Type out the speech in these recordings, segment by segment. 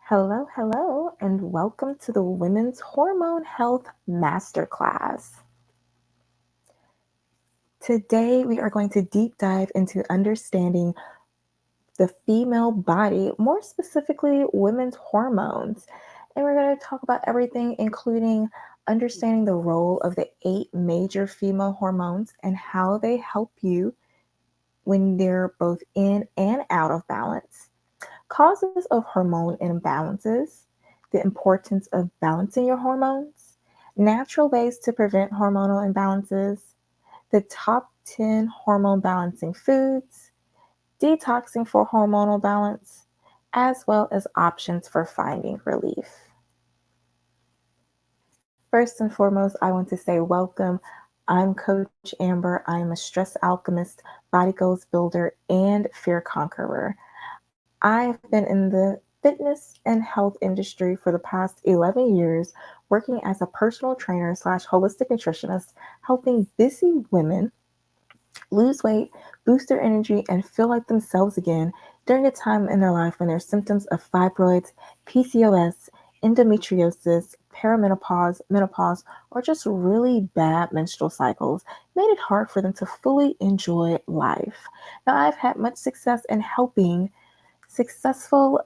Hello, hello, and welcome to the Women's Hormone Health Masterclass. Today, we are going to deep dive into understanding the female body, more specifically, women's hormones. And we're going to talk about everything, including understanding the role of the 8 major female hormones and how they help you when they're both in and out of balance, causes of hormone imbalances, the importance of balancing your hormones, natural ways to prevent hormonal imbalances, the top 10 hormone balancing foods, detoxing for hormonal balance, as well as options for finding relief. First and foremost, I want to say welcome. I'm Coach Amber. I am a stress alchemist, body goals builder, and fear conqueror. I've been in the fitness and health industry for the past 11 years, working as a personal trainer slash holistic nutritionist, helping busy women lose weight, boost their energy, and feel like themselves again during a time in their life when their symptoms of fibroids, PCOS, endometriosis, perimenopause, menopause, or just really bad menstrual cycles made it hard for them to fully enjoy life. Now, I've had much success in helping successful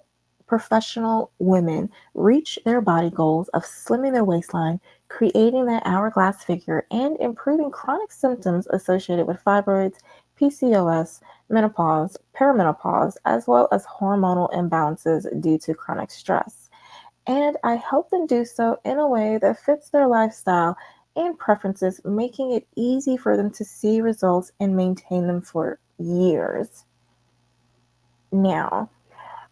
professional women reach their body goals of slimming their waistline, creating that hourglass figure, and improving chronic symptoms associated with fibroids, PCOS, menopause, perimenopause, as well as hormonal imbalances due to chronic stress. And I help them do so in a way that fits their lifestyle and preferences, making it easy for them to see results and maintain them for years. Now,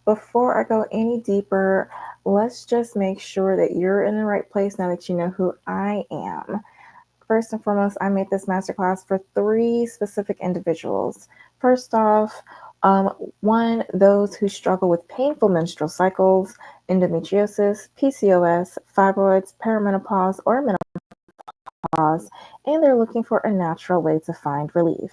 before I go any deeper, let's just make sure that you're in the right place now that you know who I am. First and foremost, I made this masterclass for 3 specific individuals. First off, one, those who struggle with painful menstrual cycles, endometriosis, PCOS, fibroids, perimenopause, or menopause, and they're looking for a natural way to find relief.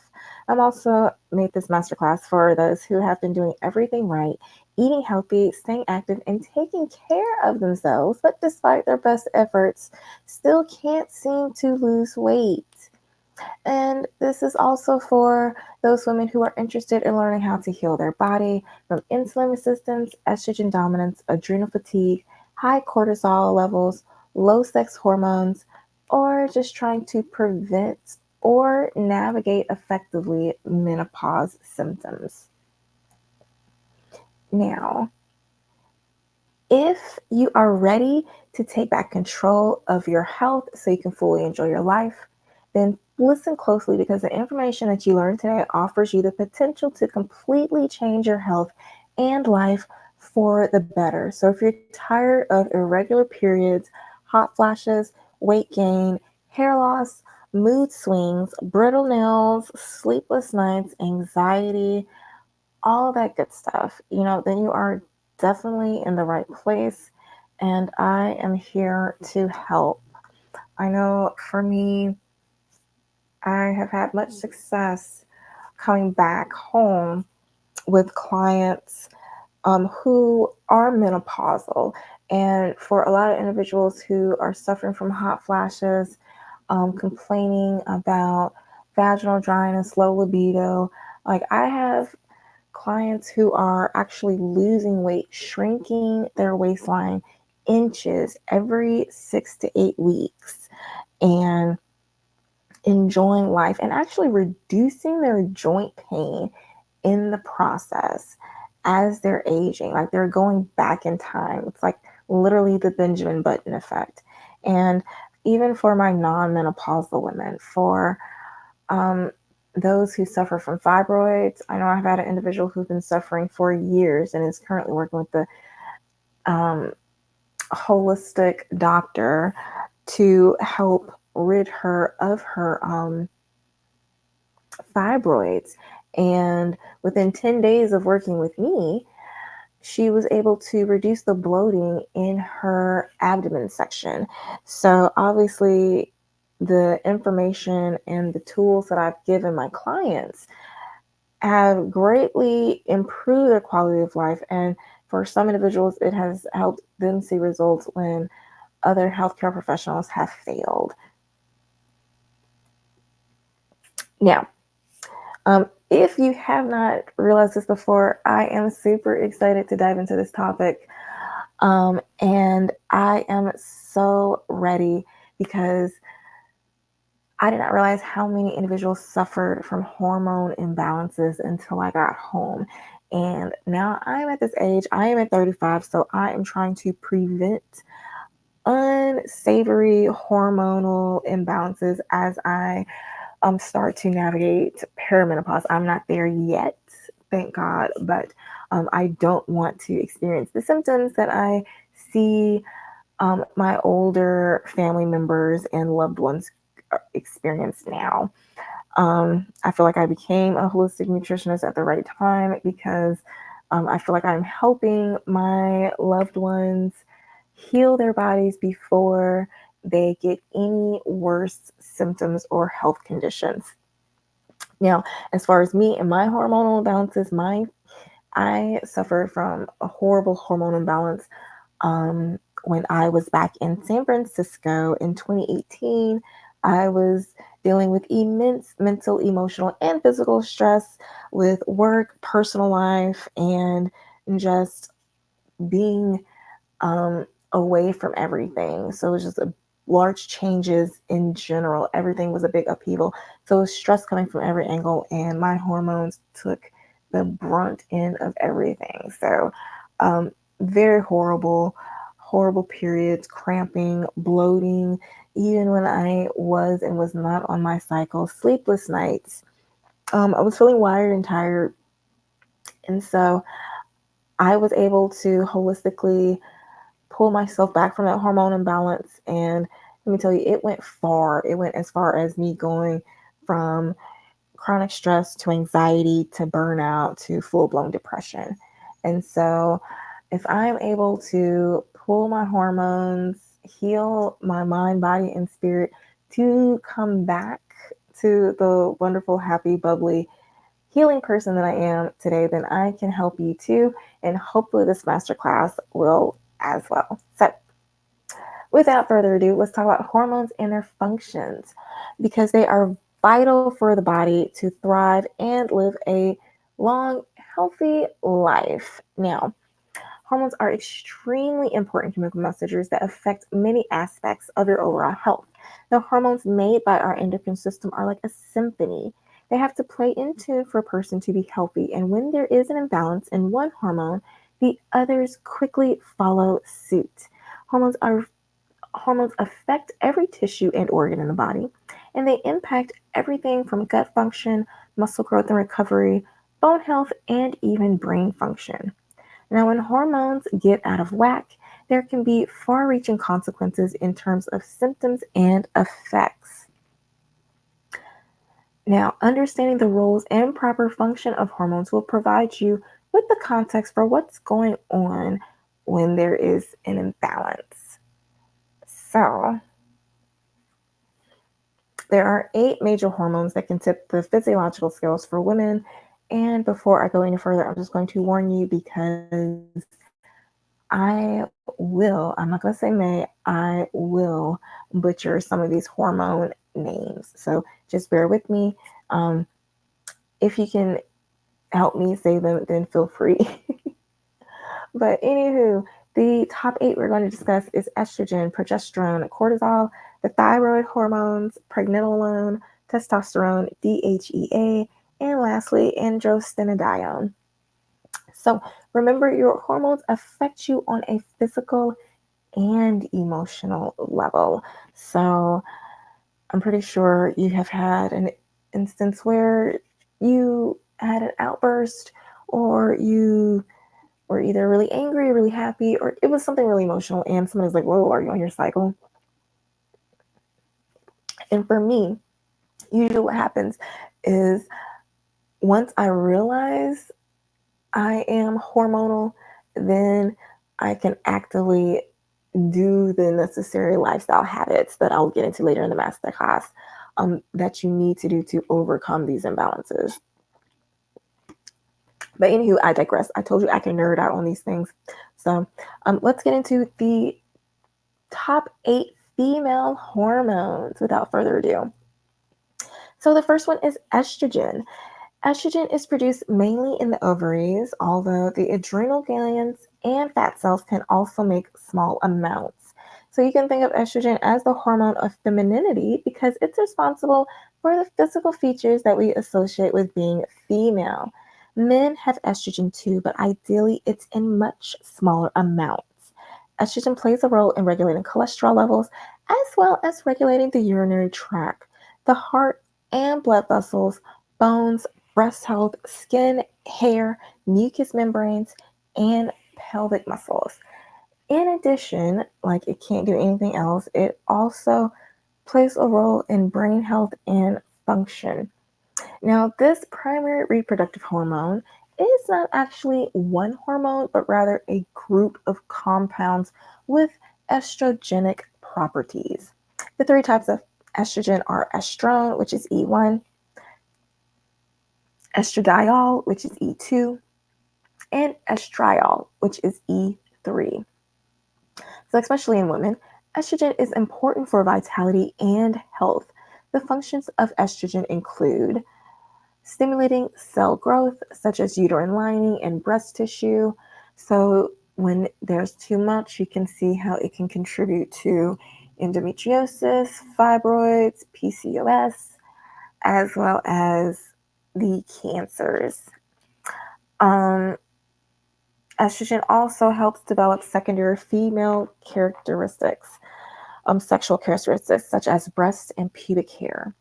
I'm also made this masterclass for those who have been doing everything right, eating healthy, staying active, and taking care of themselves, but despite their best efforts, still can't seem to lose weight. And this is also for those women who are interested in learning how to heal their body from insulin resistance, estrogen dominance, adrenal fatigue, high cortisol levels, low sex hormones, or just trying to prevent or navigate effectively menopause symptoms. Now, if you are ready to take back control of your health so you can fully enjoy your life, then listen closely because the information that you learned today offers you the potential to completely change your health and life for the better. So if you're tired of irregular periods, hot flashes, weight gain, hair loss, mood swings, brittle nails, sleepless nights, anxiety, all that good stuff, then you are definitely in the right place. And I am here to help. I know for me, I have had much success coming back home with clients who are menopausal. And for a lot of individuals who are suffering from hot flashes, complaining about vaginal dryness, low libido, like I have clients who are actually losing weight, shrinking their waistline inches every 6 to 8 weeks, and enjoying life and actually reducing their joint pain in the process as they're aging. Like they're going back in time. It's like literally the Benjamin Button effect. And even for my non-menopausal women, for um, those who suffer from fibroids, I know I've had an individual who's been suffering for years and is currently working with the um, holistic doctor to help rid her of her fibroids. And within 10 days of working with me, she was able to reduce the bloating in her abdomen section. So obviously, the information and the tools that I've given my clients have greatly improved their quality of life. And for some individuals, it has helped them see results when other healthcare professionals have failed. Now, if you have not realized this before, I am super excited to dive into this topic. And I am so ready because I did not realize how many individuals suffered from hormone imbalances until I got home. And now I'm at this age, I am at 35, so I am trying to prevent unsavory hormonal imbalances as I start to navigate perimenopause. I'm not there yet, thank God, but I don't want to experience the symptoms that I see my older family members and loved ones experience now. I feel like I became a holistic nutritionist at the right time because I feel like I'm helping my loved ones heal their bodies before they get any worse symptoms or health conditions. Now, as far as me and my hormonal imbalances, I suffered from a horrible hormone imbalance when I was back in San Francisco in 2018. I was dealing with immense mental, emotional, and physical stress with work, personal life, and just being away from everything. So it was just a large changes in general. Everything was a big upheaval. So it was stress coming from every angle, and my hormones took the brunt end of everything. So very horrible, horrible periods, cramping, bloating, even when I was and was not on my cycle, sleepless nights. I was feeling wired and tired. And so I was able to holistically pull myself back from that hormone imbalance. And let me tell you, it went far. It went as far as me going from chronic stress to anxiety to burnout to full blown depression. And so, if I'm able to pull my hormones, heal my mind, body, and spirit to come back to the wonderful, happy, bubbly, healing person that I am today, then I can help you too. And hopefully, this masterclass will as well. So, without further ado, let's talk about hormones and their functions because they are vital for the body to thrive and live a long, healthy life. Now, hormones are extremely important chemical messengers that affect many aspects of your overall health. The hormones made by our endocrine system are like a symphony. They have to play in tune for a person to be healthy, and when there is an imbalance in one hormone, the others quickly follow suit. Hormones are Hormones affect every tissue and organ in the body, and they impact everything from gut function, muscle growth and recovery, bone health, and even brain function. Now, when hormones get out of whack, there can be far reaching consequences in terms of symptoms and effects. Now, understanding the roles and proper function of hormones will provide you with the context for what's going on when there is an imbalance. So, there are 8 major hormones that can tip the physiological scales for women. And before I go any further, I'm just going to warn you because I'm not going to say may, I will butcher some of these hormone names. So just bear with me. Um, if you can help me say them, then feel free. But anywho, the top 8 we're going to discuss is estrogen, progesterone, cortisol, the thyroid hormones, pregnenolone, testosterone, DHEA, and lastly, androstenedione. So remember, your hormones affect you on a physical and emotional level. So I'm pretty sure you have had an instance where you had an outburst or you were either really angry, really happy, or it was something really emotional, and someone was like, whoa, are you on your cycle? And for me, usually what happens is once I realize I am hormonal, then I can actively do the necessary lifestyle habits that I'll get into later in the masterclass that you need to do to overcome these imbalances. But anywho, I digress. I told you I can nerd out on these things. So let's get into the top 8 female hormones without further ado. So the first one is estrogen. Estrogen is produced mainly in the ovaries, although the adrenal glands and fat cells can also make small amounts. So you can think of estrogen as the hormone of femininity because it's responsible for the physical features that we associate with being female. Men have estrogen too, but ideally it's in much smaller amounts. Estrogen plays a role in regulating cholesterol levels as well as regulating the urinary tract, the heart, and blood vessels, bones, breast health, skin, hair, mucous membranes, and pelvic muscles. In addition, like it can't do anything else, it also plays a role in brain health and function. Now, this primary reproductive hormone is not actually one hormone, but rather a group of compounds with estrogenic properties. The three types of estrogen are estrone, which is E1, estradiol, which is E2, and estriol, which is E3. So, especially in women, estrogen is important for vitality and health. The functions of estrogen include stimulating cell growth, such as uterine lining and breast tissue. So, when there's too much, you can see how it can contribute to endometriosis, fibroids, PCOS, as well as the cancers. Um, Estrogen also helps develop secondary female characteristics, sexual characteristics such as breast and pubic hair.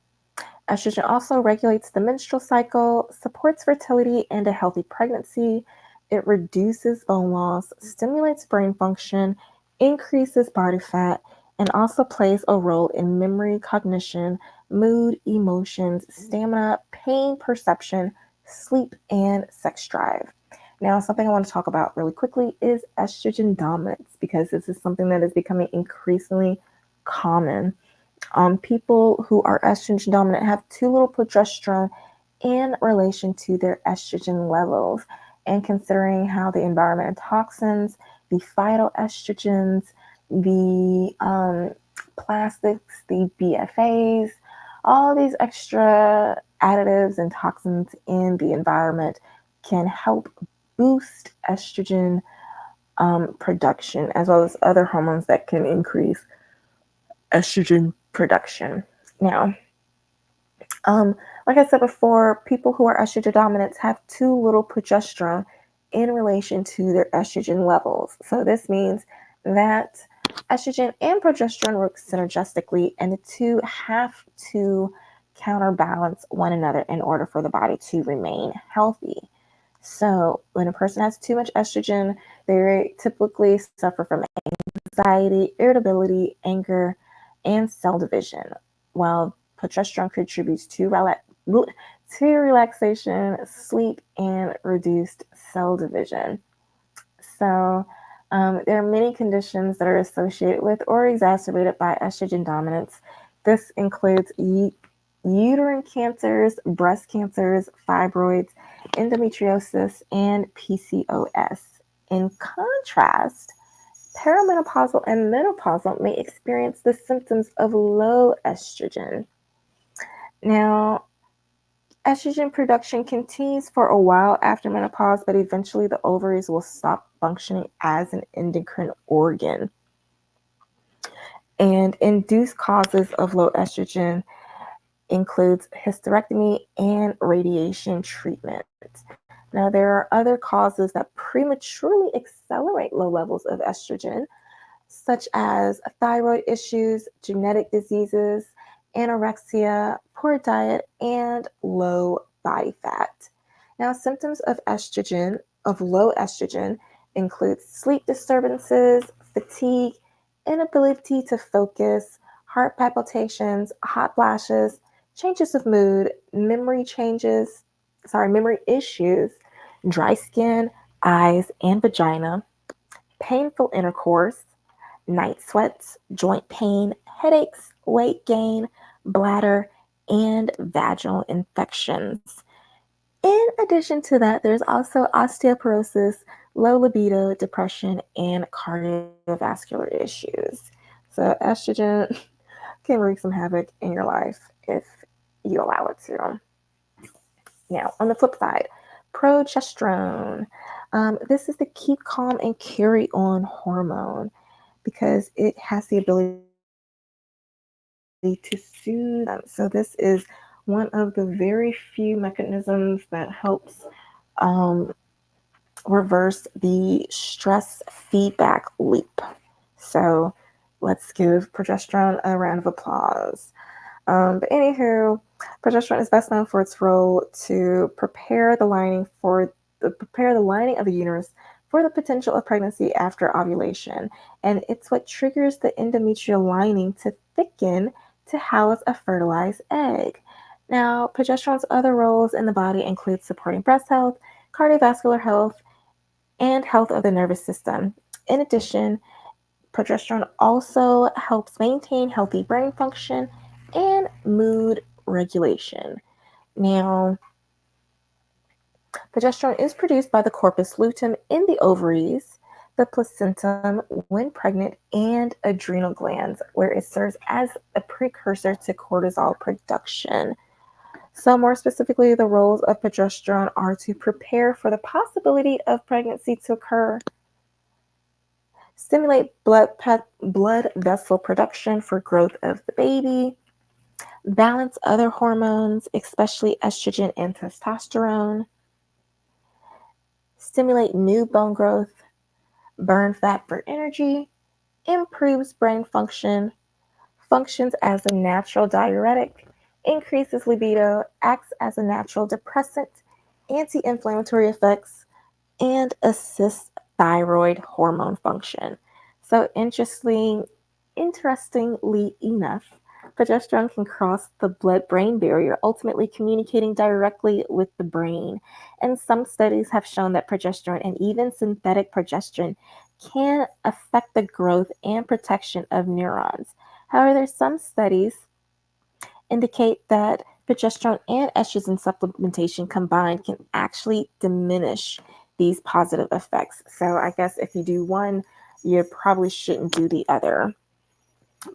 Estrogen also regulates the menstrual cycle, supports fertility and a healthy pregnancy. It reduces bone loss, stimulates brain function, increases body fat, and also plays a role in memory, cognition, mood, emotions, stamina, pain perception, sleep, and sex drive. Now, something I want to talk about really quickly is estrogen dominance because this is something that is becoming increasingly common. People who are estrogen dominant have too little progesterone in relation to their estrogen levels. And considering how the environment and toxins, the phytoestrogens, the plastics, the BFAs, all these extra additives and toxins in the environment can help boost estrogen production as well as other hormones that can increase estrogen production. Now, um, like I said before, people who are estrogen dominant have too little progesterone in relation to their estrogen levels. So this means that estrogen and progesterone work synergistically, and the two have to counterbalance one another in order for the body to remain healthy. So when a person has too much estrogen, they typically suffer from anxiety, irritability, anger, and cell division, while progesterone contributes to relaxation, sleep, and reduced cell division. So, there are many conditions that are associated with or exacerbated by estrogen dominance. This includes uterine cancers, breast cancers, fibroids, endometriosis, and PCOS. In contrast, perimenopausal and menopausal may experience the symptoms of low estrogen. Now, estrogen production continues for a while after menopause, but eventually the ovaries will stop functioning as an endocrine organ. And induced causes of low estrogen includes hysterectomy and radiation treatment. Now, there are other causes that prematurely accelerate low levels of estrogen, such as thyroid issues, genetic diseases, anorexia, poor diet, and low body fat. Now, symptoms of low estrogen, include sleep disturbances, fatigue, inability to focus, heart palpitations, hot flashes, changes of mood, memory issues, dry skin, eyes and vagina, painful intercourse, night sweats, joint pain, headaches, weight gain, bladder, and vaginal infections. In addition to that, there's also osteoporosis, low libido, depression, and cardiovascular issues. So, estrogen can wreak some havoc in your life if you allow it to. Now, on the flip side, progesterone. This is the keep calm and carry on hormone because it has the ability to soothe them. So, this is one of the very few mechanisms that helps um, reverse the stress feedback loop. So, let's give progesterone a round of applause. But anywho, progesterone is best known for its role to prepare the lining of the uterus for the potential of pregnancy after ovulation, and it's what triggers the endometrial lining to thicken to house a fertilized egg. Now, progesterone's other roles in the body include supporting breast health, cardiovascular health, and health of the nervous system. In addition, progesterone also helps maintain healthy brain function and mood regulation. Now, progesterone is produced by the corpus luteum in the ovaries, the placentum when pregnant, and adrenal glands, where it serves as a precursor to cortisol production. So, more specifically, the roles of progesterone are to prepare for the possibility of pregnancy to occur, stimulate blood vessel production for growth of the baby, balance other hormones, especially estrogen and testosterone, stimulate new bone growth, burn fat for energy, improves brain function, functions as a natural diuretic, increases libido, acts as a natural depressant, anti inflammatory effects, and assists thyroid hormone function. So interestingly enough, progesterone can cross the blood-brain barrier, ultimately communicating directly with the brain. And some studies have shown that progesterone and even synthetic progesterone can affect the growth and protection of neurons. However, there's some studies indicate that progesterone and estrogen supplementation combined can actually diminish these positive effects. So I guess if you do one, you probably shouldn't do the other.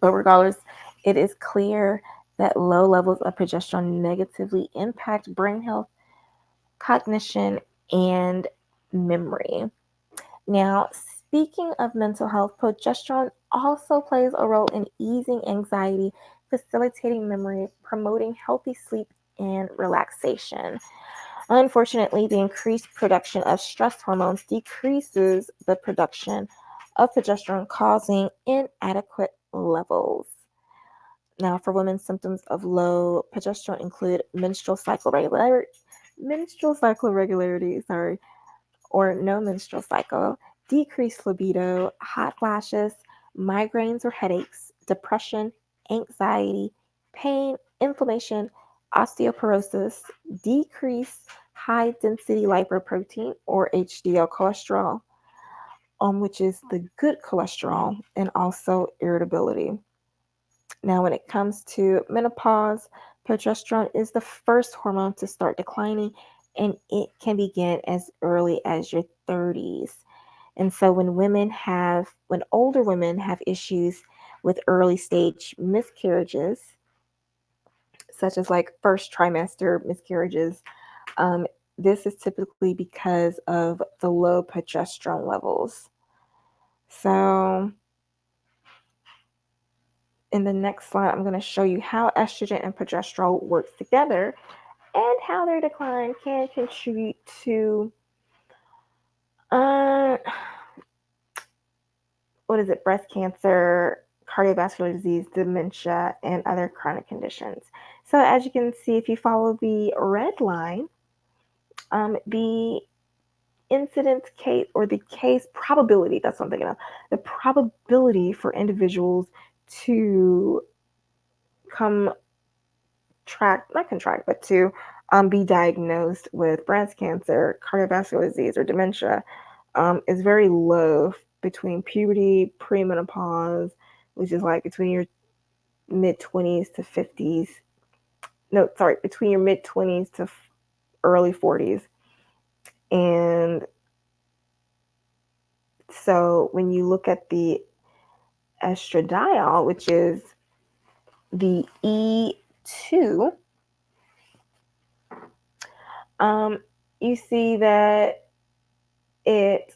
But regardless, it is clear that low levels of progesterone negatively impact brain health, cognition, and memory. Now, speaking of mental health, progesterone also plays a role in easing anxiety, facilitating memory, promoting healthy sleep, and relaxation. Unfortunately, the increased production of stress hormones decreases the production of progesterone, causing inadequate levels. Now, for women, symptoms of low progesterone include menstrual cycle regularity, or no menstrual cycle, decreased libido, hot flashes, migraines or headaches, depression, anxiety, pain, inflammation, osteoporosis, decreased high density lipoprotein or HDL cholesterol, which is the good cholesterol, and also irritability. Now, when it comes to menopause, progesterone is the first hormone to start declining, and it can begin as early as your 30s. And so when older women have issues with early stage miscarriages, such as like first trimester miscarriages, um, this is typically because of the low progesterone levels. So in the next slide, I'm going to show you how estrogen and progesterone works together and how their decline can contribute to uh, breast cancer, cardiovascular disease, dementia, and other chronic conditions. So as you can see, if you follow the red line, the incidence case or the case probability, that's what I'm thinking of, the probability for individuals to come not contract, but to be diagnosed with breast cancer, cardiovascular disease, or dementia is very low between puberty, premenopause, which is like between your mid 20s to 50s. No, sorry, between your mid 20s to early 40s. And so when you look at the estradiol, which is the E2, you see that it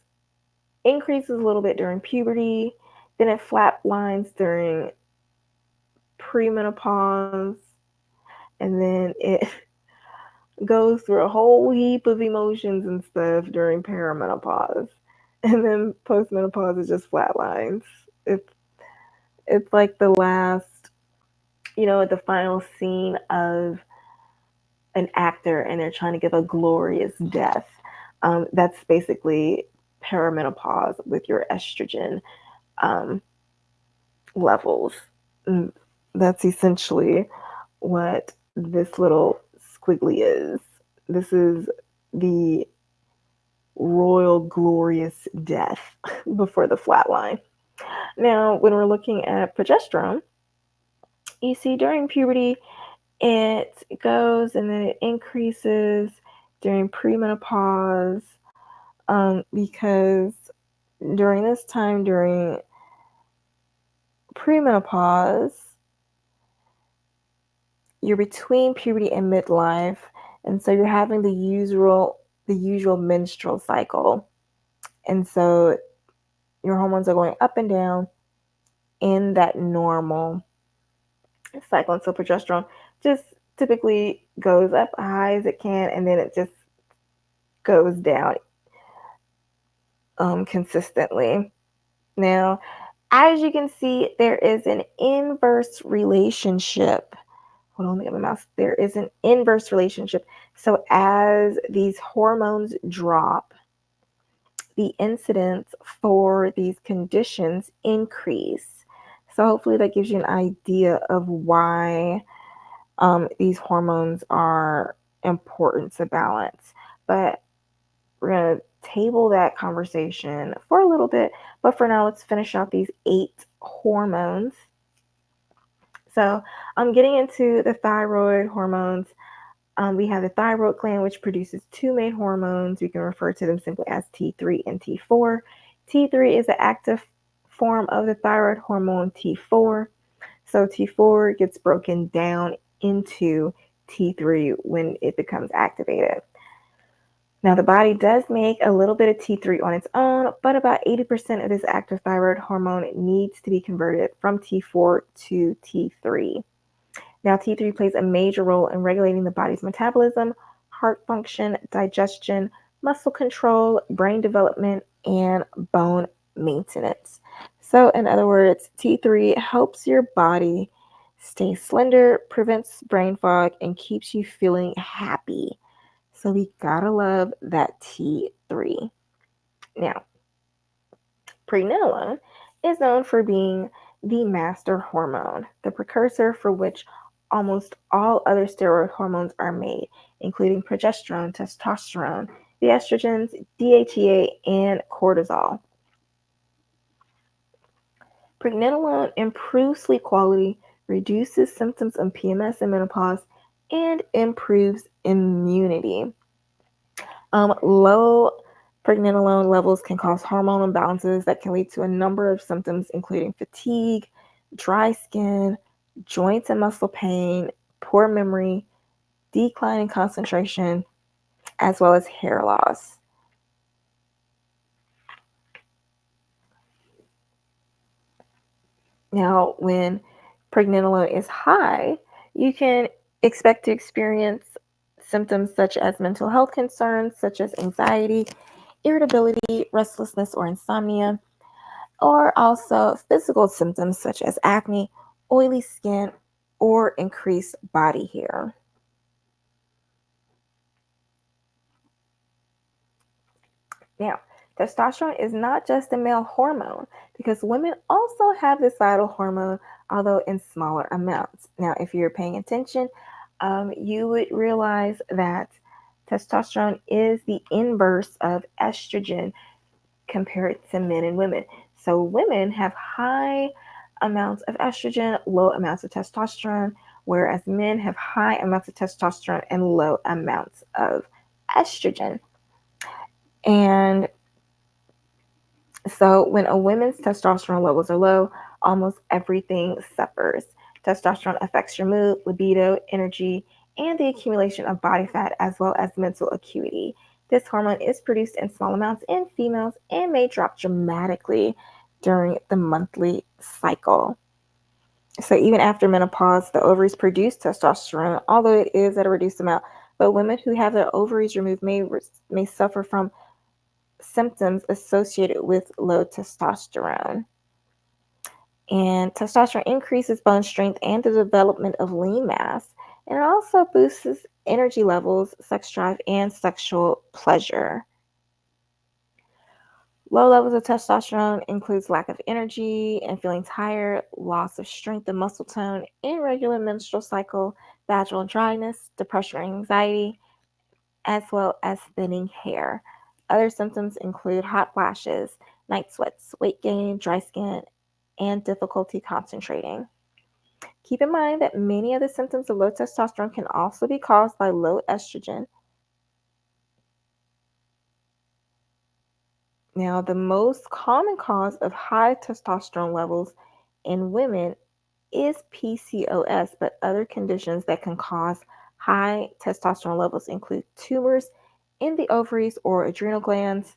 increases a little bit during puberty, then it flatlines during premenopause, and then it goes through a whole heap of emotions and stuff during perimenopause. And then postmenopause is just flatlines. It's it's like the last, the final scene of an actor and they're trying to give a glorious death. That's basically perimenopause with your estrogen um, levels. That's essentially what this little squiggly is. This is the royal glorious death before the flat line. Now, when we're looking at progesterone, you see during puberty, it goes and then it increases during premenopause, because during this time, during premenopause, you're between puberty and midlife, and so you're having the usual menstrual cycle, and so your hormones are going up and down in that normal cycle. And so progesterone just typically goes up high as it can, and then it just goes down consistently. Now, as you can see, there is an inverse relationship. Hold on, let me get my mouse. There is an inverse relationship. So as these hormones drop, the incidence for these conditions increase. So hopefully that gives you an idea of why these hormones are important to balance. But we're going to table that conversation for a little bit. But for now, let's finish out these 8 hormones. So I'm getting into the thyroid hormones. We have the thyroid gland, which produces 2 main hormones. We can refer to them simply as T3 and T4. T3 is the active form of the thyroid hormone T4. So T4 gets broken down into T3 when it becomes activated. Now, the body does make a little bit of T3 on its own, but about 80% of this active thyroid hormone needs to be converted from T4 to T3. Now, T3 plays a major role in regulating the body's metabolism, heart function, digestion, muscle control, brain development, and bone maintenance. So, in other words, T3 helps your body stay slender, prevents brain fog, and keeps you feeling happy. So, we gotta love that T3. Now, pregnenolone is known for being the master hormone, the precursor for which almost all other steroid hormones are made, including progesterone, testosterone, the estrogens, DHEA, and cortisol. Pregnenolone improves sleep quality, reduces symptoms of PMS and menopause, and improves immunity. Low pregnenolone levels can cause hormone imbalances that can lead to a number of symptoms, including fatigue, dry skin, joint and muscle pain, poor memory, decline in concentration, as well as hair loss. Now, when pregnenolone is high, you can expect to experience symptoms such as mental health concerns, such as anxiety, irritability, restlessness, or insomnia, or also physical symptoms such as acne, oily skin, or increased body hair. Now, testosterone is not just a male hormone because women also have this vital hormone, although in smaller amounts. Now, if you're paying attention, you would realize that testosterone is the inverse of estrogen compared to men and women. So women have high amounts of estrogen, low amounts of testosterone, whereas men have high amounts of testosterone and low amounts of estrogen. And so when a woman's testosterone levels are low, almost everything suffers. Testosterone affects your mood, libido, energy, and the accumulation of body fat, as well as mental acuity. This hormone is produced in small amounts in females and may drop dramatically during the monthly cycle. So even after menopause, the ovaries produce testosterone, although it is at a reduced amount. But women who have their ovaries removed may suffer from symptoms associated with low testosterone. And testosterone increases bone strength and the development of lean mass. And it also boosts energy levels, sex drive, and sexual pleasure. Low levels of testosterone includes lack of energy and feeling tired, loss of strength and muscle tone, irregular menstrual cycle, vaginal dryness, depression or anxiety, as well as thinning hair. Other symptoms include hot flashes, night sweats, weight gain, dry skin, and difficulty concentrating. Keep in mind that many of the symptoms of low testosterone can also be caused by low estrogen. Now, the most common cause of high testosterone levels in women is PCOS, but other conditions that can cause high testosterone levels include tumors in the ovaries or adrenal glands.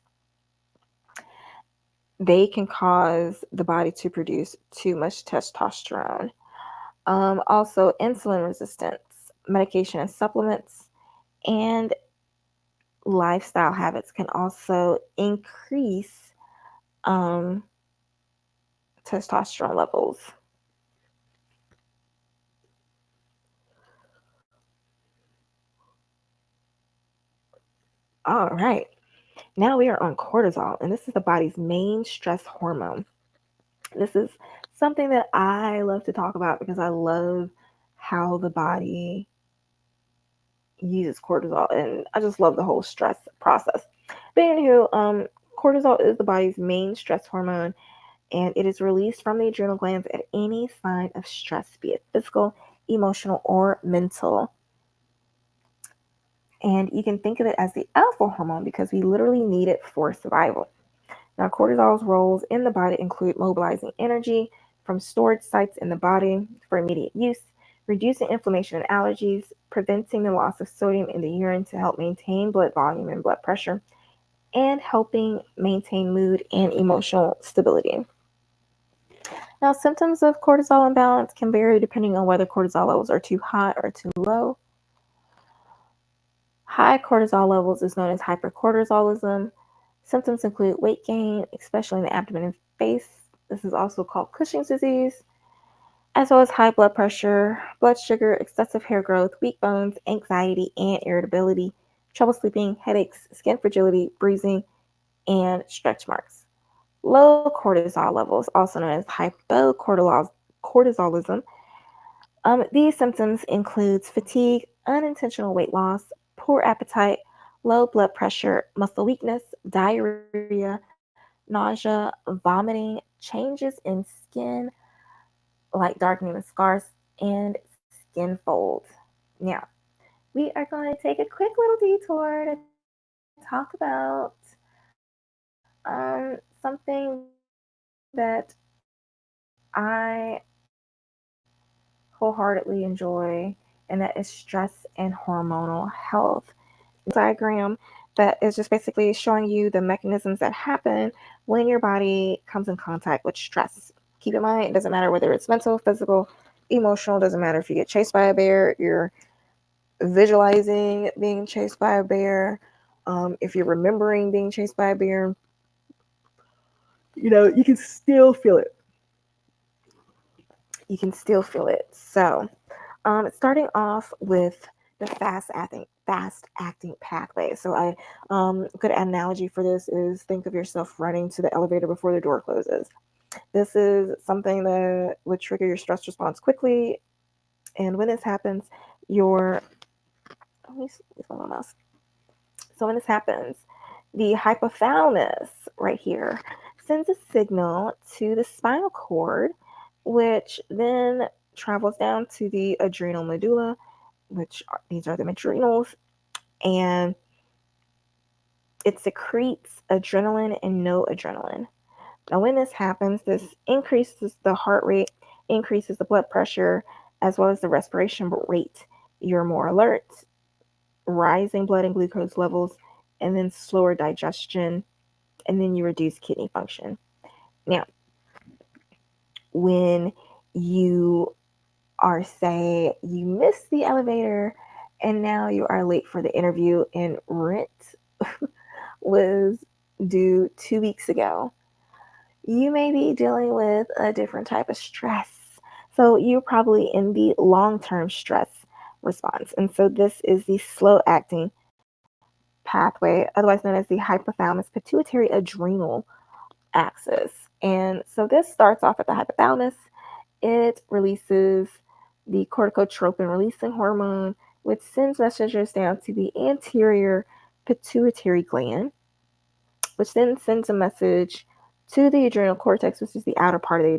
They can cause the body to produce too much testosterone. Also, insulin resistance, medication and supplements, and lifestyle habits can also increase um, testosterone levels. All right. Now we are on cortisol, and this is the body's main stress hormone. This is something that I love to talk about because I love how the body uses cortisol, and I just love the whole stress process. But anywho, cortisol is the body's main stress hormone, and it is released from the adrenal glands at any sign of stress, be it physical, emotional, or mental. And you can think of it as the alpha hormone because we literally need it for survival. Now, cortisol's roles in the body include mobilizing energy from storage sites in the body for immediate use, reducing inflammation and allergies, preventing the loss of sodium in the urine to help maintain blood volume and blood pressure, and helping maintain mood and emotional stability. Now, symptoms of cortisol imbalance can vary depending on whether cortisol levels are too high or too low. High cortisol levels is known as hypercortisolism. Symptoms include weight gain, especially in the abdomen and face. This is also called Cushing's disease, as well as high blood pressure, blood sugar, excessive hair growth, weak bones, anxiety and irritability, trouble sleeping, headaches, skin fragility, bruising, and stretch marks. Low cortisol levels, also known as hypocortisolism. These symptoms include fatigue, unintentional weight loss, poor appetite, low blood pressure, muscle weakness, diarrhea, nausea, vomiting, changes in skin like darkening the scars, and skin folds. Now, we are going to take a quick little detour to talk about something that I wholeheartedly enjoy, and that is stress and hormonal health. Diagram that is just basically showing you the mechanisms that happen when your body comes in contact with stress. Keep in mind, it doesn't matter whether it's mental, physical, emotional, doesn't matter if you get chased by a bear, you're visualizing being chased by a bear, if you're remembering being chased by a bear, you can still feel it. You can still feel it. So, starting off with the fast acting pathway. So good analogy for this is think of yourself running to the elevator before the door closes. This is something that would trigger your stress response quickly, and when this happens, your let me my mouse. So when this happens, the hypothalamus right here sends a signal to the spinal cord, which then travels down to the adrenal medulla, these are the adrenals, and it secretes adrenaline and noradrenaline. Now, when this happens, this increases the heart rate, increases the blood pressure, as well as the respiration rate. You're more alert, rising blood and glucose levels, and then slower digestion, and then you reduce kidney function. Now, when you are, say, you missed the elevator and now you are late for the interview and rent was due 2 weeks ago, you may be dealing with a different type of stress. So you're probably in the long-term stress response. And so this is the slow acting pathway, otherwise known as the hypothalamus pituitary adrenal axis. And so this starts off at the hypothalamus. It releases the corticotropin releasing hormone, which sends messengers down to the anterior pituitary gland, which then sends a message to the adrenal cortex, which is the outer part of the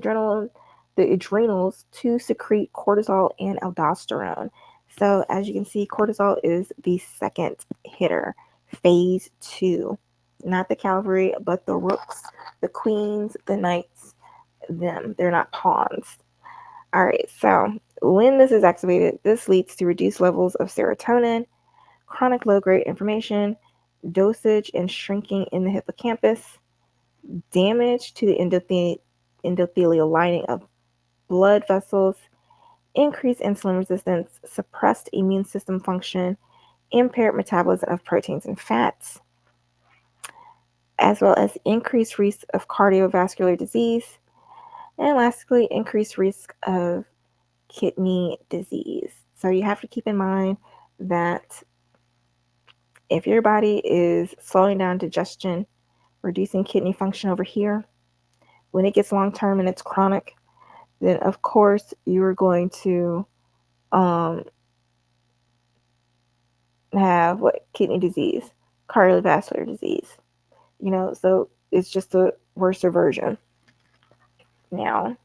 adrenals, to secrete cortisol and aldosterone. So as you can see, cortisol is the second hitter, phase 2. Not the cavalry, but the rooks, the queens, the knights, them. They're not pawns. All right, so when this is activated, this leads to reduced levels of serotonin, chronic low-grade inflammation, dosage and shrinking in the hippocampus, damage to the endothelial lining of blood vessels, increased insulin resistance, suppressed immune system function, impaired metabolism of proteins and fats, as well as increased risk of cardiovascular disease, and lastly, increased risk of kidney disease. So you have to keep in mind that if your body is slowing down digestion, reducing kidney function over here, when it gets long term and it's chronic, then of course you're going to um, have kidney disease, cardiovascular disease. So it's just a worse version. Now,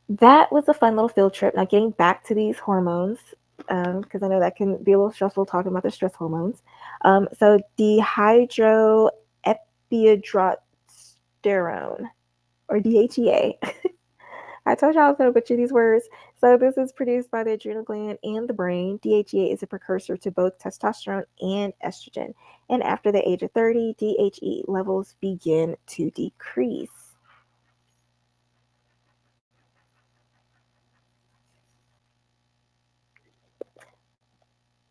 that was a fun little field trip. Now, getting back to these hormones, because I know that can be a little stressful talking about the stress hormones. So dihydroepiandrosterone, or DHEA. I told you I was going to butcher these words. So this is produced by the adrenal gland and the brain. DHEA is a precursor to both testosterone and estrogen. And after the age of 30, DHEA levels begin to decrease.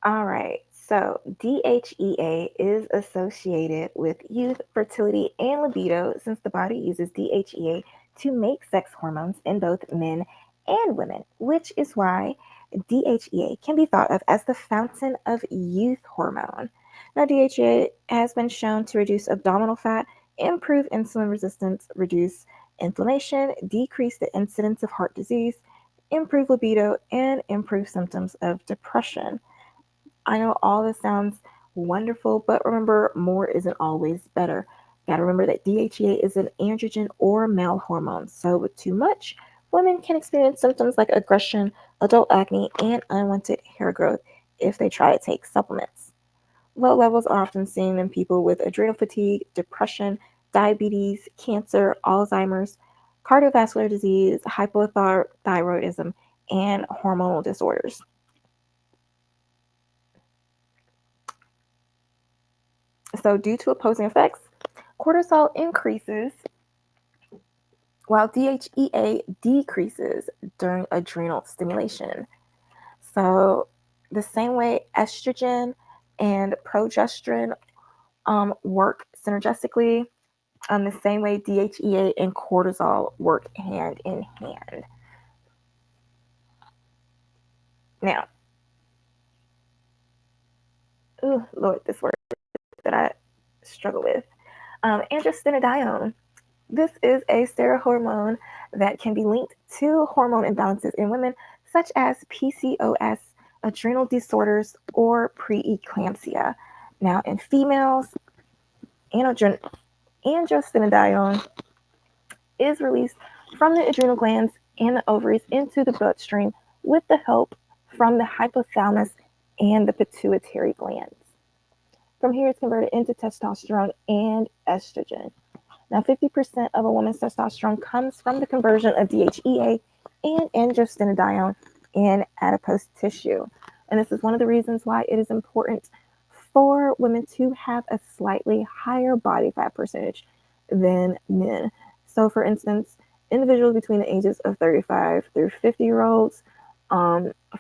All right, so DHEA is associated with youth, fertility, and libido since the body uses DHEA to make sex hormones in both men and women, which is why DHEA can be thought of as the fountain of youth hormone. Now, DHEA has been shown to reduce abdominal fat, improve insulin resistance, reduce inflammation, decrease the incidence of heart disease, improve libido, and improve symptoms of depression. I know all this sounds wonderful, but remember, more isn't always better. Got to remember that DHEA is an androgen or male hormone, so with too much, women can experience symptoms like aggression, adult acne, and unwanted hair growth if they try to take supplements. Low levels are often seen in people with adrenal fatigue, depression, diabetes, cancer, Alzheimer's, cardiovascular disease, hypothyroidism, and hormonal disorders. So, due to opposing effects, cortisol increases while DHEA decreases during adrenal stimulation. So, the same way estrogen and progesterone work synergistically, the same way DHEA and cortisol work hand in hand. Now, Lord, this word that I struggle with, androstenedione. This is a steroid hormone that can be linked to hormone imbalances in women, such as PCOS, adrenal disorders, or preeclampsia. Now, in females, androstenedione is released from the adrenal glands and the ovaries into the bloodstream with the help from the hypothalamus and the pituitary glands. From here, it's converted into testosterone and estrogen. Now, 50% of a woman's testosterone comes from the conversion of DHEA and androstenedione in adipose tissue. And this is one of the reasons why it is important for women to have a slightly higher body fat percentage than men. So, for instance, individuals between the ages of 35 through 50-year-olds,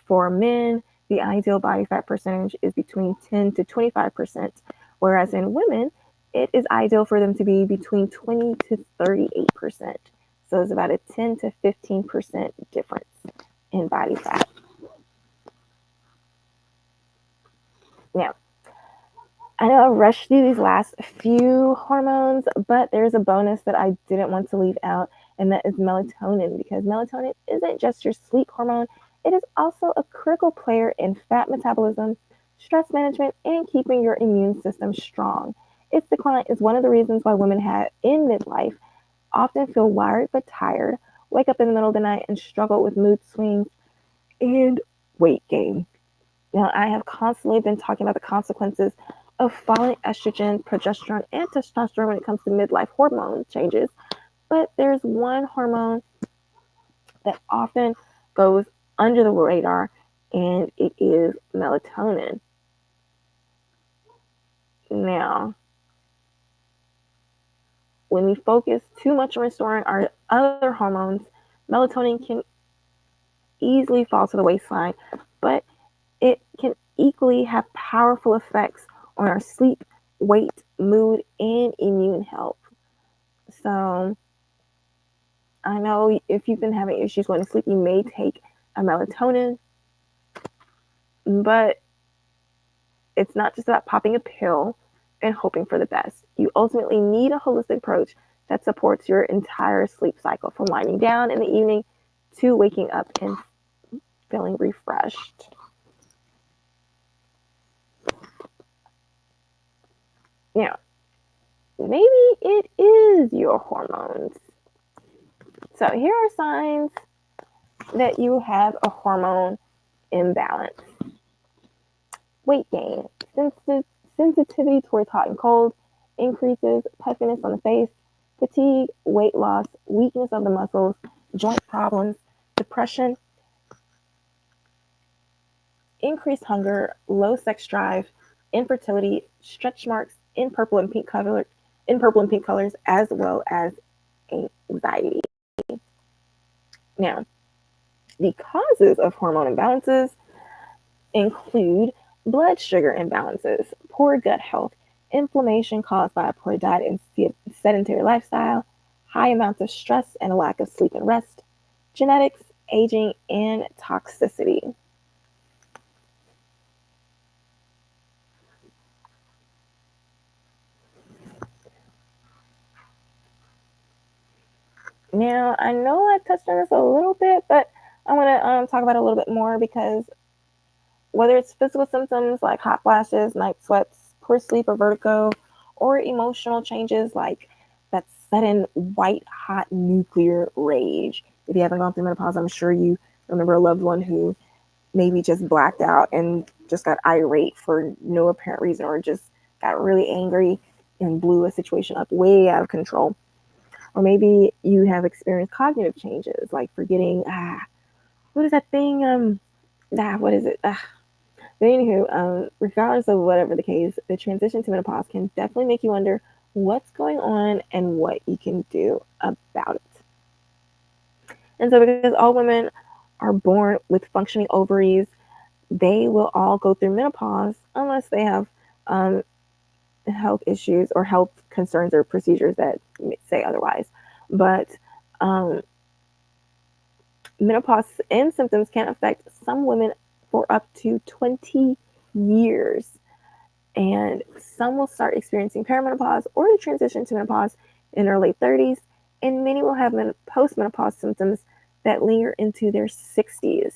for men, the ideal body fat percentage is between 10 to 25%, whereas in women, it is ideal for them to be between 20 to 38%. So it's about a 10 to 15% difference in body fat. Now, I know I rushed through these last few hormones, but there's a bonus that I didn't want to leave out, and that is melatonin, because melatonin isn't just your sleep hormone, it is also a critical player in fat metabolism, stress management, and keeping your immune system strong. Its decline is one of the reasons why women in midlife often feel wired but tired, wake up in the middle of the night, and struggle with mood swings and weight gain. Now, I have constantly been talking about the consequences of falling estrogen, progesterone, and testosterone when it comes to midlife hormone changes. But there's one hormone that often goes under the radar, and it is melatonin. Now, when we focus too much on restoring our other hormones, melatonin can easily fall to the waistline, but it can equally have powerful effects on our sleep, weight, mood, and immune health. So I know if you've been having issues going to sleep, you may take a melatonin, but it's not just about popping a pill and hoping for the best. You ultimately need a holistic approach that supports your entire sleep cycle, from winding down in the evening to waking up and feeling refreshed. Now, maybe it is your hormones. So here are signs that you have a hormone imbalance. Weight gain, sensitivity towards hot and cold, increases puffiness on the face, fatigue, weight loss, weakness of the muscles, joint problems, depression, increased hunger, low sex drive, infertility, stretch marks in purple and pink colors, as well as anxiety. Now, the causes of hormone imbalances include blood sugar imbalances, poor gut health, inflammation caused by a poor diet and sedentary lifestyle, high amounts of stress and a lack of sleep and rest, genetics, aging, and toxicity. Now, I know I touched on this a little bit, but I want to talk about it a little bit more, because whether it's physical symptoms like hot flashes, night sweats, poor sleep or vertigo, or emotional changes like that sudden white hot nuclear rage. If you haven't gone through menopause, I'm sure you remember a loved one who maybe just blacked out and just got irate for no apparent reason, or just got really angry and blew a situation up way out of control. Or maybe you have experienced cognitive changes like forgetting, what is that thing? What is it? But anywho, regardless of whatever the case, the transition to menopause can definitely make you wonder what's going on and what you can do about it. And so, because all women are born with functioning ovaries, they will all go through menopause unless they have health issues or health concerns or procedures that say otherwise. But menopause and symptoms can affect some women for up to 20 years. And some will start experiencing perimenopause or the transition to menopause in their late 30s, and many will have postmenopause symptoms that linger into their 60s.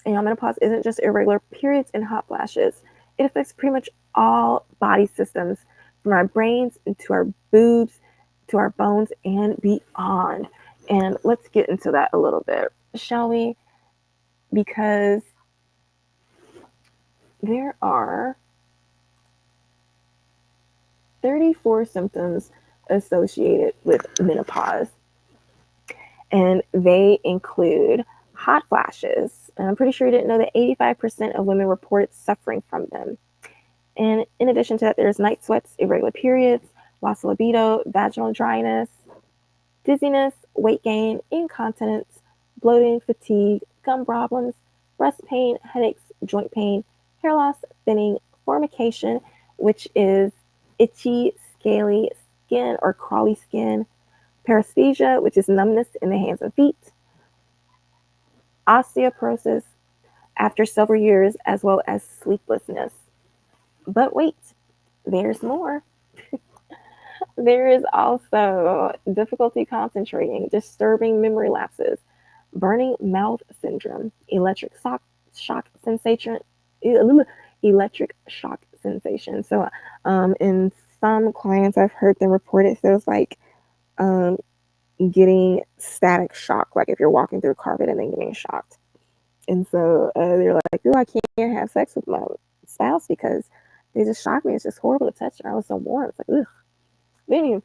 And menopause isn't just irregular periods and hot flashes. It affects pretty much all body systems, from our brains to our boobs to our bones and beyond. And let's get into that a little bit, shall we? Because there are 34 symptoms associated with menopause, and they include hot flashes. And I'm pretty sure you didn't know that 85% of women report suffering from them. And in addition to that, there's night sweats, irregular periods, loss of libido, vaginal dryness, dizziness, weight gain, incontinence, bloating, fatigue, gum problems, breast pain, headaches, joint pain, hair loss, thinning, formication, which is itchy, scaly skin or crawly skin, paresthesia, which is numbness in the hands and feet, osteoporosis after several years, as well as sleeplessness. But wait, there's more. There is also difficulty concentrating, disturbing memory lapses, burning mouth syndrome, shock sensation, electric shock sensation. So, in some clients, I've heard them report it feels like um, getting static shock, like if you're walking through carpet and then getting shocked. And so they're like, "Oh, I can't have sex with my spouse because they just shocked me. It's just horrible to touch her. I was so warm." It's like, ugh. But anyway,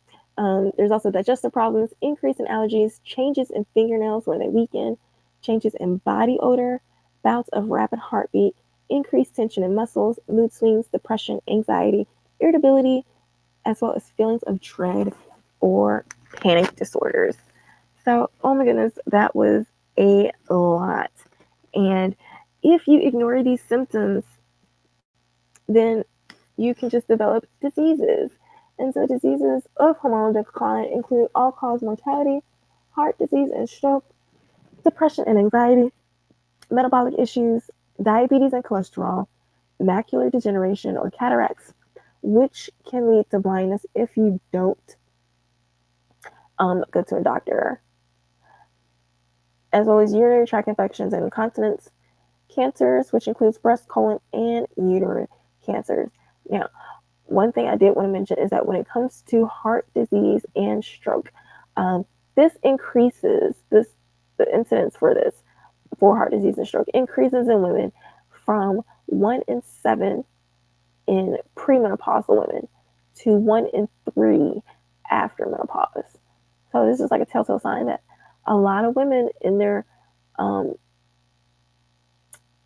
there's also digestive problems, increase in allergies, changes in fingernails where they weaken, changes in body odor, bouts of rapid heartbeat, increased tension in muscles, mood swings, depression, anxiety, irritability, as well as feelings of dread or panic disorders. So, oh my goodness, that was a lot. And if you ignore these symptoms, then you can just develop diseases. And so diseases of hormonal decline include all-cause mortality, heart disease and stroke, depression and anxiety, metabolic issues, diabetes and cholesterol, macular degeneration or cataracts, which can lead to blindness if you don't go to a doctor, as well as urinary tract infections and incontinence, cancers, which includes breast, colon, and uterine cancers. Now, one thing I did want to mention is that when it comes to heart disease and stroke, this increases the incidence for heart disease and stroke increases in women from 1 in 7 in premenopausal women to 1 in 3 after menopause. So this is like a telltale sign that a lot of women in their um,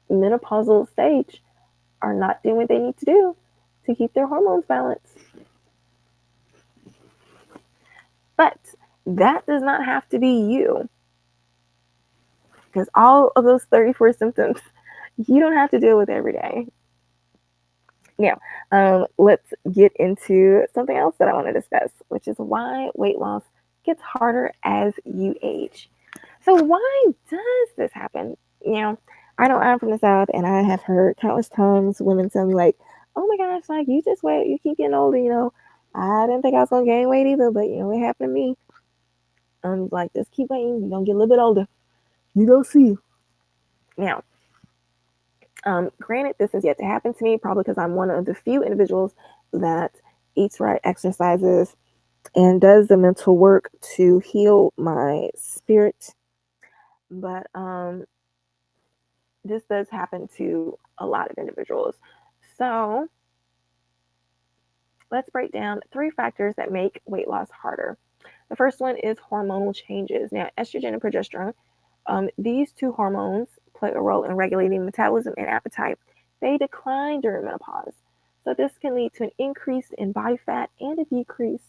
menopausal stage are not doing what they need to do to keep their hormones balanced. But that does not have to be you, because all of those 34 symptoms you don't have to deal with every day. Now, let's get into something else that I want to discuss, which is why weight loss gets harder as you age. So why does this happen? I know I'm from the South, and I have heard countless times women tell me like, "Oh my gosh, like you just wait, you keep getting older." I didn't think I was gonna gain weight either, but it happened to me. Like just keep waiting. You're gonna get a little bit older. You go see. Now, granted, this has yet to happen to me, probably because I'm one of the few individuals that eats right, exercises, and does the mental work to heal my spirit. But this does happen to a lot of individuals. So let's break down 3 factors that make weight loss harder. The first one is hormonal changes. Now, estrogen and progesterone, these two hormones play a role in regulating metabolism and appetite. They decline during menopause. So this can lead to an increase in body fat and a decrease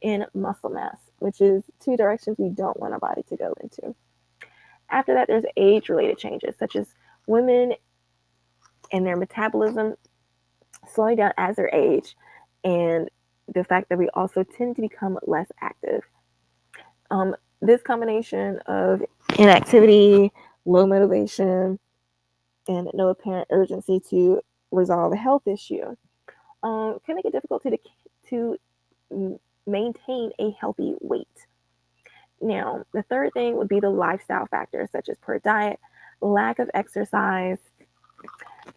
in muscle mass, which is 2 directions we don't want our body to go into. After that, there's age-related changes, such as women and their metabolism slowing down as they age, and the fact that we also tend to become less active. This combination of inactivity, low motivation, and no apparent urgency to resolve a health issue can make it difficult to maintain a healthy weight. Now, the third thing would be the lifestyle factors such as poor diet, lack of exercise,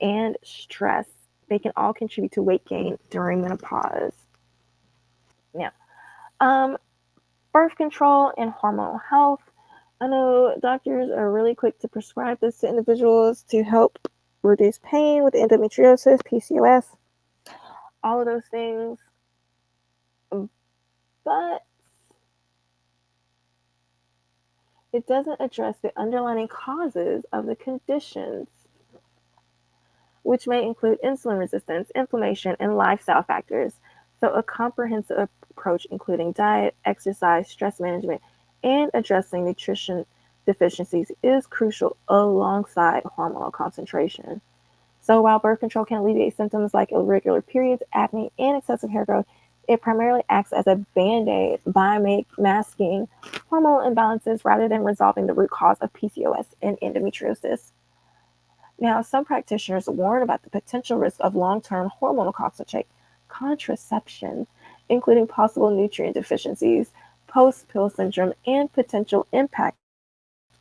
and stress. They can all contribute to weight gain during menopause. Now, birth control and hormonal health. I know doctors are really quick to prescribe this to individuals to help reduce pain with endometriosis, PCOS, all of those things. But it doesn't address the underlying causes of the conditions, which may include insulin resistance, inflammation, and lifestyle factors. So, a comprehensive approach, including diet, exercise, stress management, and addressing nutrition deficiencies, is crucial alongside hormonal concentration. So, while birth control can alleviate symptoms like irregular periods, acne, and excessive hair growth, it primarily acts as a band aid by masking hormonal imbalances rather than resolving the root cause of PCOS and endometriosis. Now, some practitioners warn about the potential risk of long term hormonal contraception, including possible nutrient deficiencies, post pill syndrome, and potential impact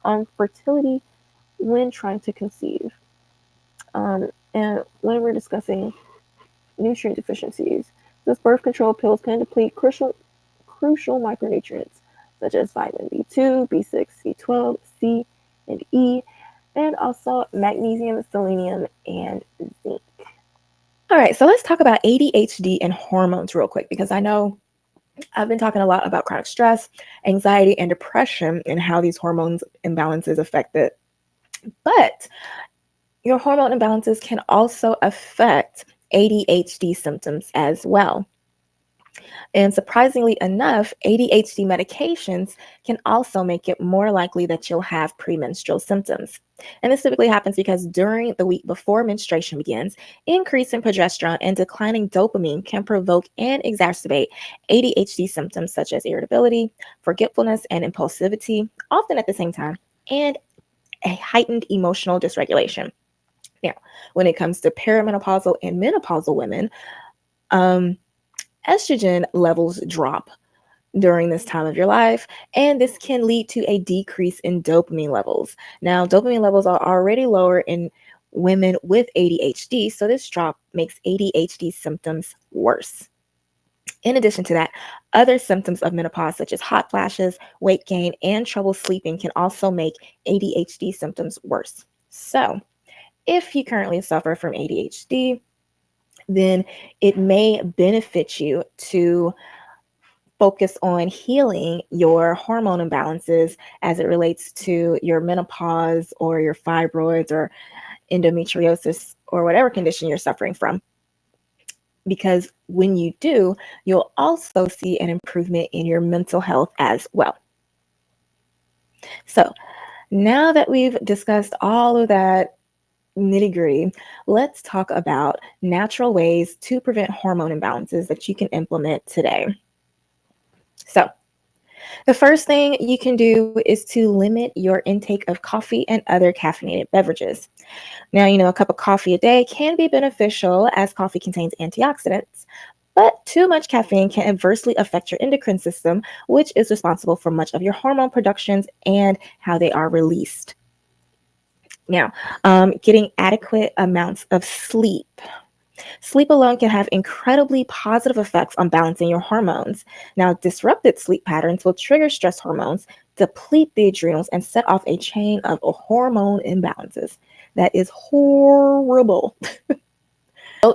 on fertility when trying to conceive. And when we're discussing nutrient deficiencies, those birth control pills can deplete crucial micronutrients such as vitamin B2, B6, B12, C, and E, and also magnesium, selenium, and zinc. All right, so let's talk about ADHD and hormones real quick because I know I've been talking a lot about chronic stress, anxiety, and depression and how these hormones imbalances affect it. But your hormone imbalances can also affect ADHD symptoms as well. And surprisingly enough, ADHD medications can also make it more likely that you'll have premenstrual symptoms. And this typically happens because during the week before menstruation begins, increase in progesterone and declining dopamine can provoke and exacerbate ADHD symptoms such as irritability, forgetfulness, and impulsivity, often at the same time, and a heightened emotional dysregulation. Now, when it comes to perimenopausal and menopausal women, um, estrogen levels drop during this time of your life, and this can lead to a decrease in dopamine levels. Now, dopamine levels are already lower in women with ADHD, so this drop makes ADHD symptoms worse. In addition to that, other symptoms of menopause, such as hot flashes, weight gain, and trouble sleeping, can also make ADHD symptoms worse. So, if you currently suffer from ADHD, then it may benefit you to focus on healing your hormone imbalances as it relates to your menopause or your fibroids or endometriosis or whatever condition you're suffering from. Because when you do, you'll also see an improvement in your mental health as well. So, now that we've discussed all of that nitty gritty, let's talk about natural ways to prevent hormone imbalances that you can implement today. So, the first thing you can do is to limit your intake of coffee and other caffeinated beverages. Now, a cup of coffee a day can be beneficial as coffee contains antioxidants, but too much caffeine can adversely affect your endocrine system, which is responsible for much of your hormone productions and how they are released. Now, getting adequate amounts of sleep. Sleep alone can have incredibly positive effects on balancing your hormones. Now, disrupted sleep patterns will trigger stress hormones, deplete the adrenals, and set off a chain of hormone imbalances. That is horrible.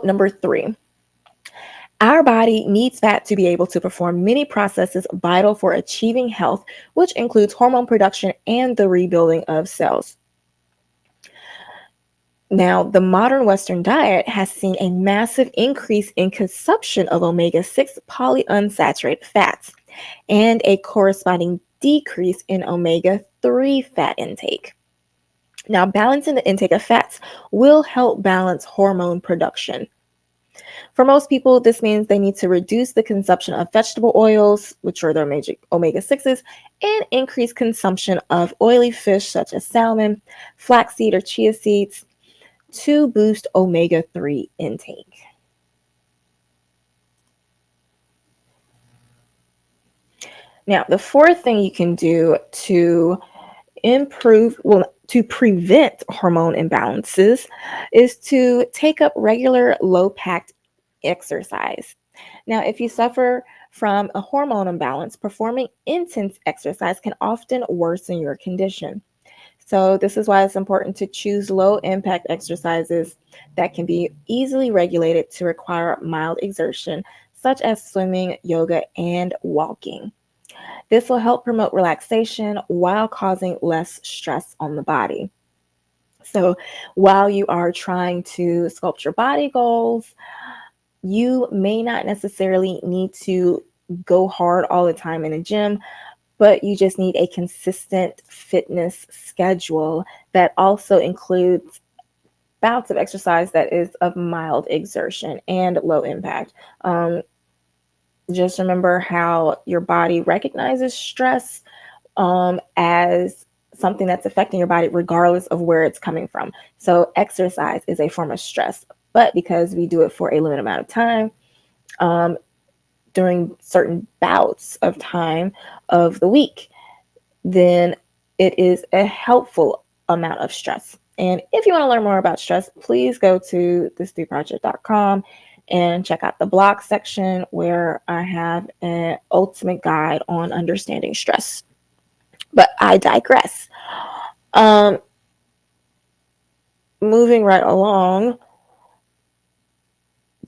Number 3. Our body needs fat to be able to perform many processes vital for achieving health, which includes hormone production and the rebuilding of cells. Now, the modern Western diet has seen a massive increase in consumption of omega-6 polyunsaturated fats and a corresponding decrease in omega-3 fat intake. Now, balancing the intake of fats will help balance hormone production. For most people, this means they need to reduce the consumption of vegetable oils, which are their major omega-6s, and increase consumption of oily fish such as salmon, flaxseed or chia seeds, to boost omega-3 intake. Now, the fourth thing you can do to to prevent hormone imbalances is to take up regular low-packed exercise. Now, if you suffer from a hormone imbalance, performing intense exercise can often worsen your condition. So, this is why it's important to choose low impact exercises that can be easily regulated to require mild exertion, such as swimming, yoga, and walking. This will help promote relaxation while causing less stress on the body. So, while you are trying to sculpt your body goals, you may not necessarily need to go hard all the time in the gym, but you just need a consistent fitness schedule that also includes bouts of exercise that is of mild exertion and low impact. Just remember how your body recognizes stress as something that's affecting your body, regardless of where it's coming from. So, exercise is a form of stress, but because we do it for a limited amount of time, um, during certain bouts of time of the week, then it is a helpful amount of stress. And if you want to learn more about stress, please go to thestewproject.com and check out the blog section where I have an ultimate guide on understanding stress. But I digress. Um, Moving right along,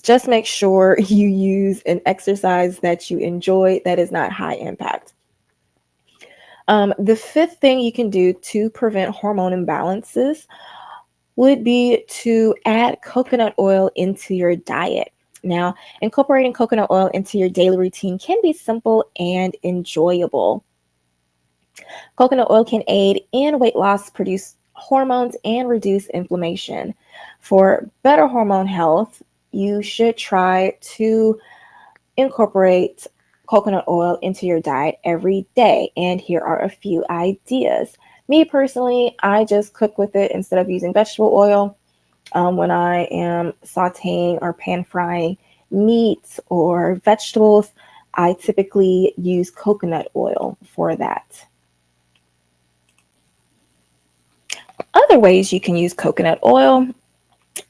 just make sure you use an exercise that you enjoy that is not high impact. The fifth thing you can do to prevent hormone imbalances would be to add coconut oil into your diet. Now, incorporating coconut oil into your daily routine can be simple and enjoyable. Coconut oil can aid in weight loss, produce hormones, and reduce inflammation. For better hormone health, you should try to incorporate coconut oil into your diet every day. And here are a few ideas. Me personally, I just cook with it instead of using vegetable oil. When I am sauteing or pan frying meats or vegetables, I typically use coconut oil for that. Other ways you can use coconut oil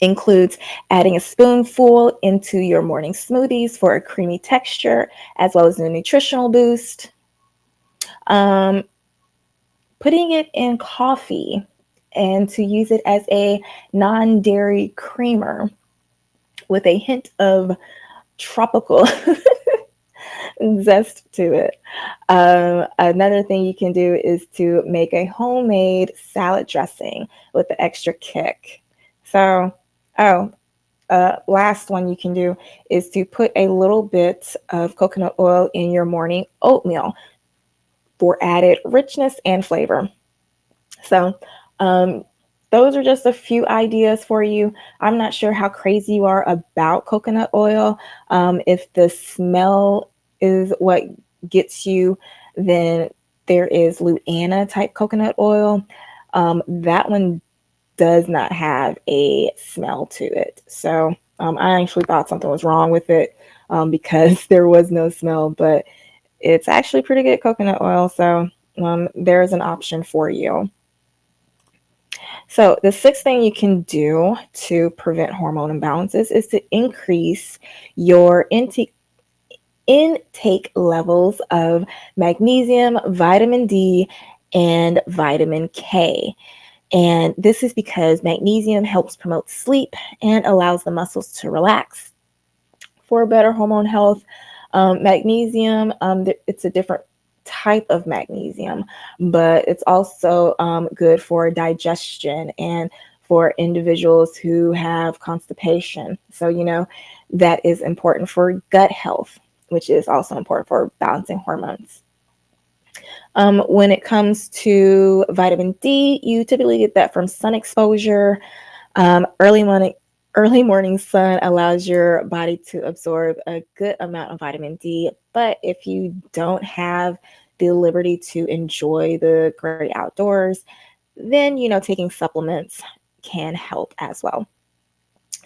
includes adding a spoonful into your morning smoothies for a creamy texture, as well as a nutritional boost. Um, Putting it in coffee and to use it as a non-dairy creamer with a hint of tropical zest to it. Another thing you can do is to make a homemade salad dressing with the extra kick. So, oh, last one you can do is to put a little bit of coconut oil in your morning oatmeal for added richness and flavor. So, um, those are just a few ideas for you. I'm not sure how crazy you are about coconut oil. If the smell is what gets you, then there is Luana type coconut oil. That one does not have a smell to it. So I actually thought something was wrong with it because there was no smell, but it's actually pretty good coconut oil. So there's an option for you. So, the sixth thing you can do to prevent hormone imbalances is to increase your intake levels of magnesium, vitamin D, and vitamin K. And this is because magnesium helps promote sleep and allows the muscles to relax. For better hormone health, magnesium, it's a different type of magnesium, but it's also good for digestion and for individuals who have constipation. So, that is important for gut health, which is also important for balancing hormones. When it comes to vitamin D, you typically get that from sun exposure. Early morning sun allows your body to absorb a good amount of vitamin D, but if you don't have the liberty to enjoy the great outdoors, then taking supplements can help as well.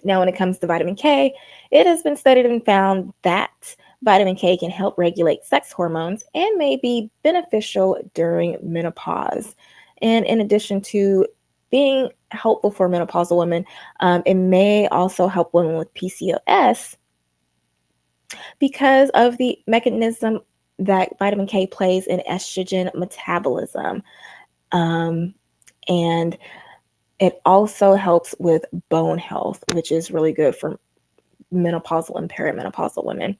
Now, when it comes to vitamin K, it has been studied and found that vitamin K can help regulate sex hormones and may be beneficial during menopause. And in addition to being helpful for menopausal women, it may also help women with PCOS because of the mechanism that vitamin K plays in estrogen metabolism. Um, and it also helps with bone health, which is really good for menopausal and perimenopausal women.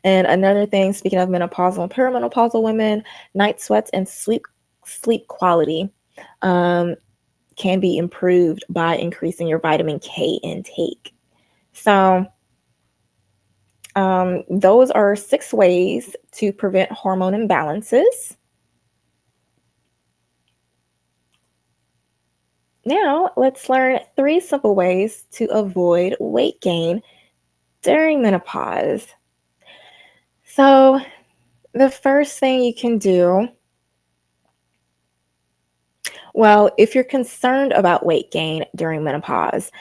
And another thing, speaking of menopausal and perimenopausal women, night sweats and sleep quality um, can be improved by increasing your vitamin K intake. So, those are 6 ways to prevent hormone imbalances. Now, let's learn 3 simple ways to avoid weight gain during menopause. So, the first thing you can do, well, if you're concerned about weight gain during menopause,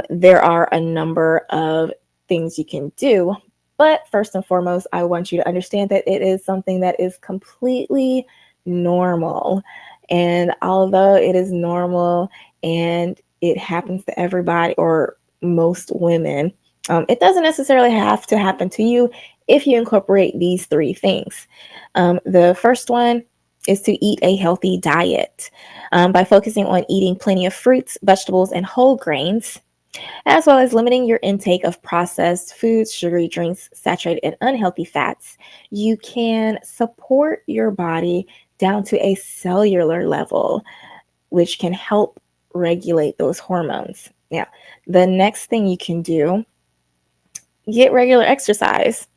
there are a number of things you can do. But first and foremost, I want you to understand that it is something that is completely normal. And although it is normal and it happens to everybody or most women, it doesn't necessarily have to happen to you if you incorporate these 3 things. The first one is to eat a healthy diet by focusing on eating plenty of fruits, vegetables, and whole grains, as well as limiting your intake of processed foods, sugary drinks, saturated and unhealthy fats. You can support your body down to a cellular level, which can help regulate those hormones. Yeah. The next thing you can do, get regular exercise.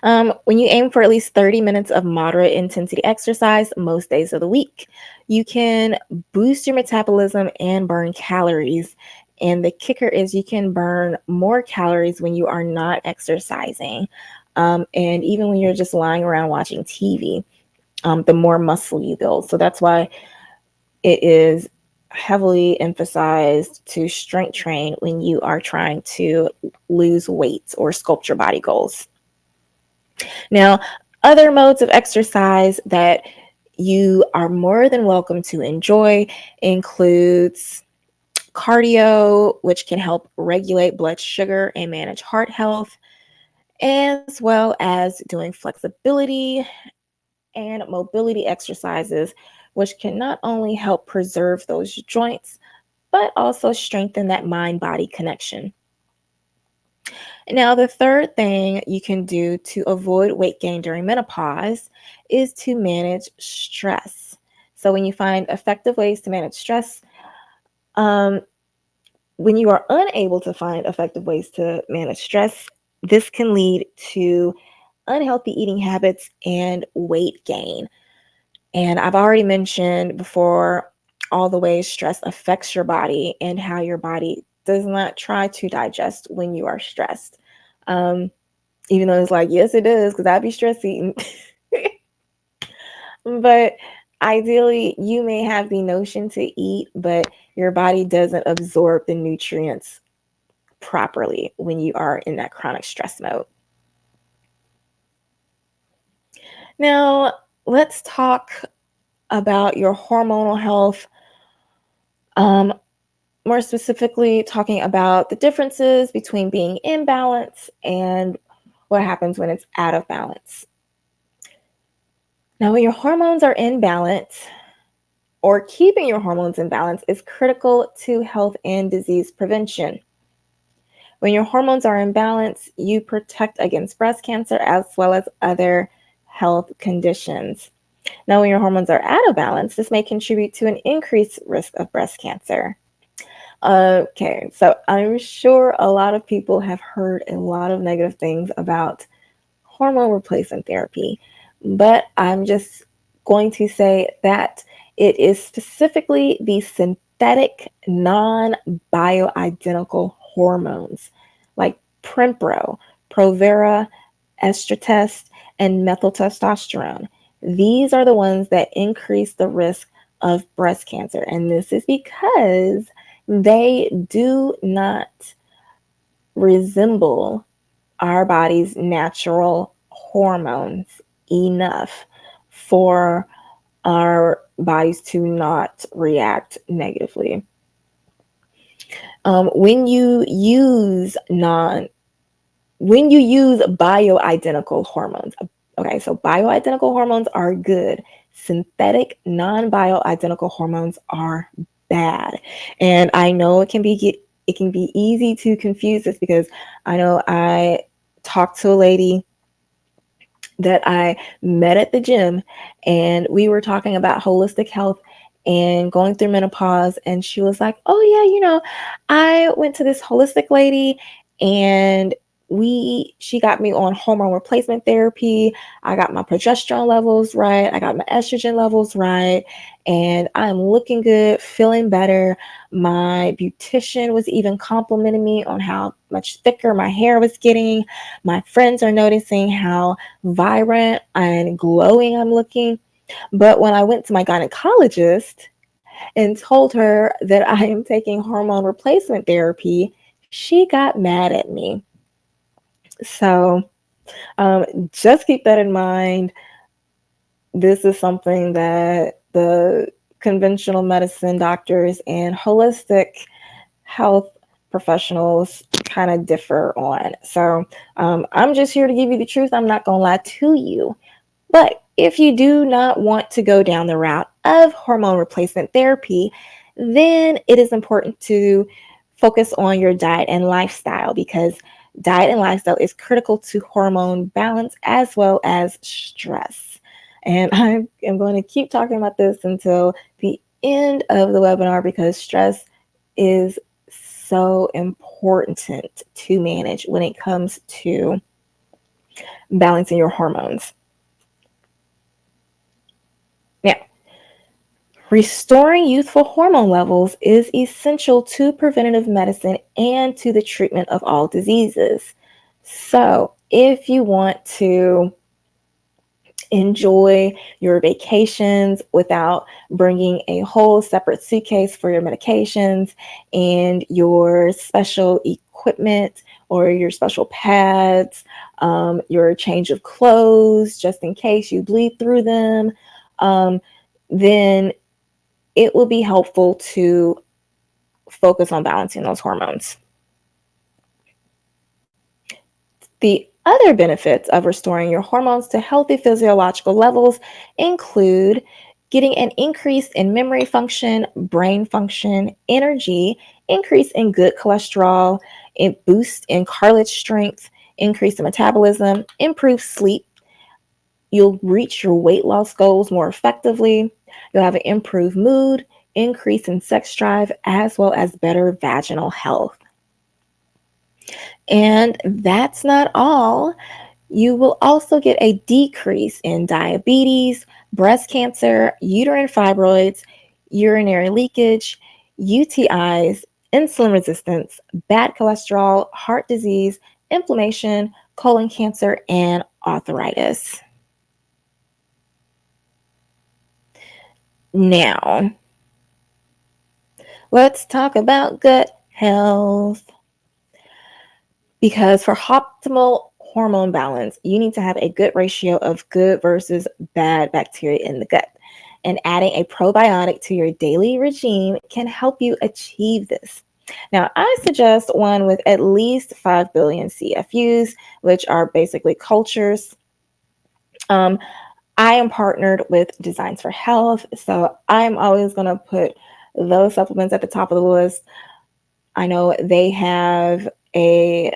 When you aim for at least 30 minutes of moderate intensity exercise most days of the week, you can boost your metabolism and burn calories. And the kicker is you can burn more calories when you are not exercising. And even when you're just lying around watching TV, the more muscle you build. So that's why it is heavily emphasized to strength train when you are trying to lose weight or sculpt your body goals. Now, other modes of exercise that you are more than welcome to enjoy includes cardio, which can help regulate blood sugar and manage heart health, as well as doing flexibility and mobility exercises, which can not only help preserve those joints, but also strengthen that mind body connection. Now, the third thing you can do to avoid weight gain during menopause is to manage stress. So, when you find effective ways to manage stress, um, when you are unable to find effective ways to manage stress, this can lead to unhealthy eating habits and weight gain. And I've already mentioned before all the ways stress affects your body and how your body does not try to digest when you are stressed. Um, Even though it's like, yes, it does, because I'd be stress eating. But ideally, you may have the notion to eat, but your body doesn't absorb the nutrients properly when you are in that chronic stress mode. Now, let's talk about your hormonal health. Um, More specifically, talking about the differences between being in balance and what happens when it's out of balance. Now, when your hormones are in balance, or keeping your hormones in balance is critical to health and disease prevention. When your hormones are in balance, you protect against breast cancer as well as other health conditions. Now, when your hormones are out of balance, this may contribute to an increased risk of breast cancer. Okay, so I'm sure a lot of people have heard a lot of negative things about hormone replacement therapy, but I'm just going to say that it is specifically the synthetic, non bioidentical hormones like Prempro, Provera, Estratest, and methyltestosterone. These are the ones that increase the risk of breast cancer, and this is because they do not resemble our body's natural hormones enough for our bodies to not react negatively. When you use non when you use bioidentical hormones, okay, so bioidentical hormones are good. Synthetic, non-bioidentical hormones are bad. And I know it can be easy to confuse this because I know I talked to a lady that I met at the gym, and we were talking about holistic health and going through menopause. And she was like, "Oh, yeah, I went to this holistic lady, and she got me on hormone replacement therapy. I got my progesterone levels right, I got my estrogen levels right, and I'm looking good, feeling better. My beautician was even complimenting me on how much thicker my hair was getting. My friends are noticing how vibrant and glowing I'm looking." But when I went to my gynecologist and told her that I am taking hormone replacement therapy, she got mad at me. So just keep that in mind. This is something that the conventional medicine doctors and holistic health professionals kind of differ on. So I'm just here to give you the truth. I'm not going to lie to you. But if you do not want to go down the route of hormone replacement therapy, then it is important to focus on your diet and lifestyle, because diet and lifestyle is critical to hormone balance as well as stress. And I am going to keep talking about this until the end of the webinar, because stress is so important to manage when it comes to balancing your hormones. Now, restoring youthful hormone levels is essential to preventative medicine and to the treatment of all diseases. So, if you want to enjoy your vacations without bringing a whole separate suitcase for your medications and your special equipment or your special pads, your change of clothes just in case you bleed through them, then it will be helpful to focus on balancing those hormones. The other benefits of restoring your hormones to healthy physiological levels include getting an increase in memory function, brain function, energy, increase in good cholesterol, a boost in cartilage strength, increase in metabolism, improve sleep. You'll reach your weight loss goals more effectively. You'll have an improved mood, increase in sex drive, as well as better vaginal health. And that's not all. You will also get a decrease in diabetes, breast cancer, uterine fibroids, urinary leakage, UTIs, insulin resistance, bad cholesterol, heart disease, inflammation, colon cancer, and arthritis. Now, let's talk about gut health. Because for optimal hormone balance, you need to have a good ratio of good versus bad bacteria in the gut. And adding a probiotic to your daily regime can help you achieve this. Now, I suggest one with at least 5 billion CFUs, which are basically cultures. I am partnered with Designs for Health, so I'm always going to put those supplements at the top of the list. I know they have a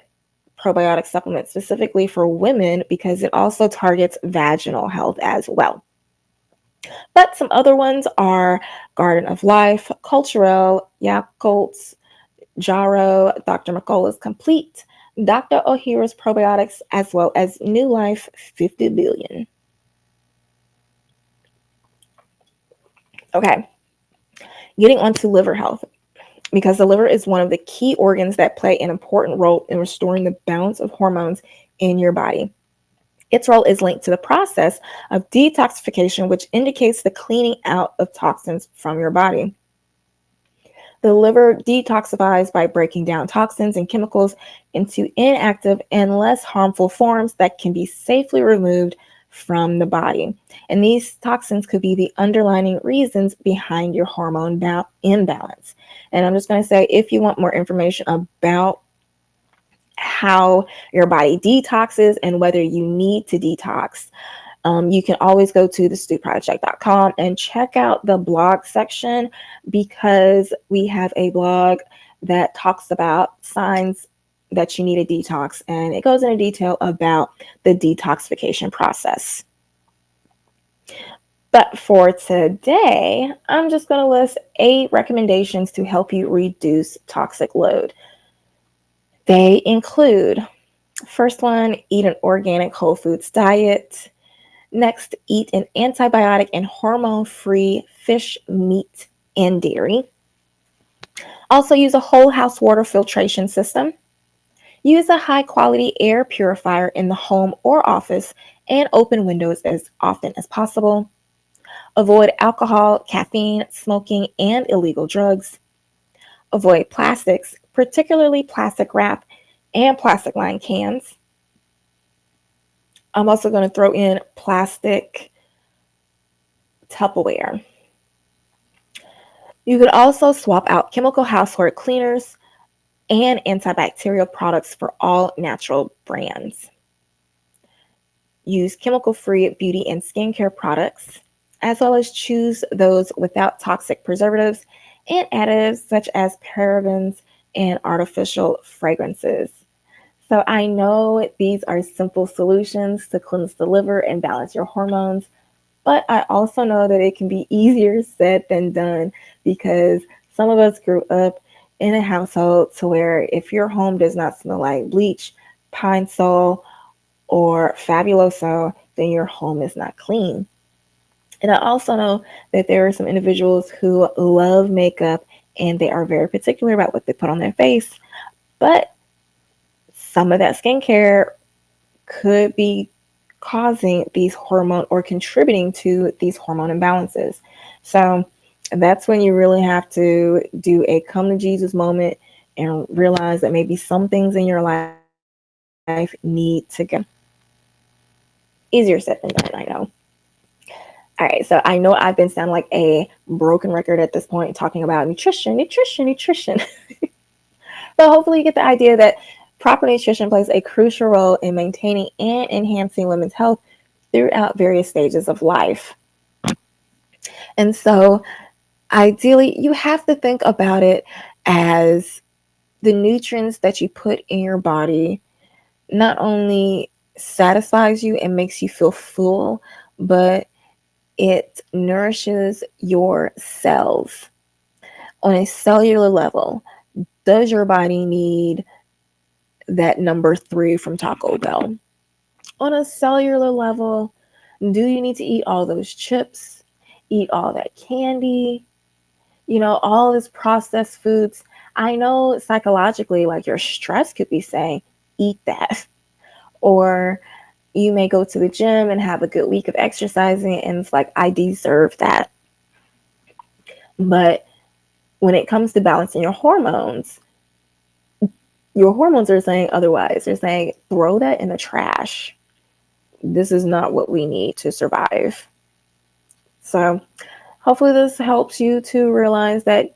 probiotic supplement specifically for women because it also targets vaginal health as well. But some other ones are Garden of Life, Culturel, Yakult's, Jarrow, Dr. McCullough's Complete, Dr. Ohhira's Probiotics, as well as New Life 50 billion. Okay, getting on to liver health, because the liver is one of the key organs that play an important role in restoring the balance of hormones in your body. Its role is linked to the process of detoxification, which indicates the cleaning out of toxins from your body. The liver detoxifies by breaking down toxins and chemicals into inactive and less harmful forms that can be safely removed from the body. And these toxins could be the underlying reasons behind your hormone imbalance. And I'm just going to say, if you want more information about how your body detoxes and whether you need to detox. You can always go to thestewproject.com and check out the blog section, because we have a blog that talks about signs that you need a detox, and it goes into detail about the detoxification process. But for today, I'm just going to list 8 recommendations to help you reduce toxic load. They include, first one, eat an organic whole foods diet. Next, eat an antibiotic and hormone-free fish, meat, and dairy. Also, use a whole house water filtration system. Use a high-quality air purifier in the home or office, and open windows as often as possible. Avoid alcohol, caffeine, smoking, and illegal drugs. Avoid plastics, particularly plastic wrap and plastic lined cans. I'm also going to throw in plastic Tupperware. You could also swap out chemical household cleaners and antibacterial products for all natural brands. Use chemical-free beauty and skincare products, as well as choose those without toxic preservatives and additives such as parabens and artificial fragrances. So I know these are simple solutions to cleanse the liver and balance your hormones, but I also know that it can be easier said than done, because some of us grew up in a household to where if your home does not smell like bleach, Pine Sol, or Fabuloso, then your home is not clean. And I also know that there are some individuals who love makeup and they are very particular about what they put on their face, but some of that skincare could be causing these hormone or contributing to these hormone imbalances. So that's when you really have to do a come to Jesus moment and realize that maybe some things in your life need to go. Easier said than done, I know. All right, so I know I've been sounding like a broken record at this point talking about nutrition. But hopefully you get the idea that proper nutrition plays a crucial role in maintaining and enhancing women's health throughout various stages of life. And so ideally, you have to think about it as the nutrients that you put in your body not only satisfies you and makes you feel full, but it nourishes your cells. On a cellular level, does your body need that number 3 from Taco Bell? On a cellular level, do you need to eat all those chips, eat all that candy, all this processed foods? I know psychologically, like your stress could be saying, eat that. Or you may go to the gym and have a good week of exercising and it's like, I deserve that. But when it comes to balancing your hormones are saying otherwise. They're saying, throw that in the trash. This is not what we need to survive. So hopefully this helps you to realize that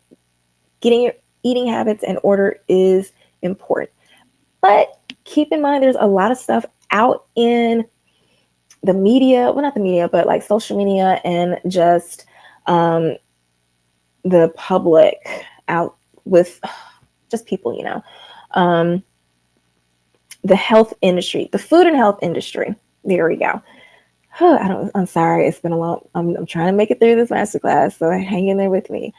getting your eating habits in order is important. But keep in mind, there's a lot of stuff out in the media, well, not the media, but like social media and just the public out with just people, the health industry, the food and health industry. There we go. I'm sorry. It's been a long, I'm trying to make it through this masterclass, so hang in there with me.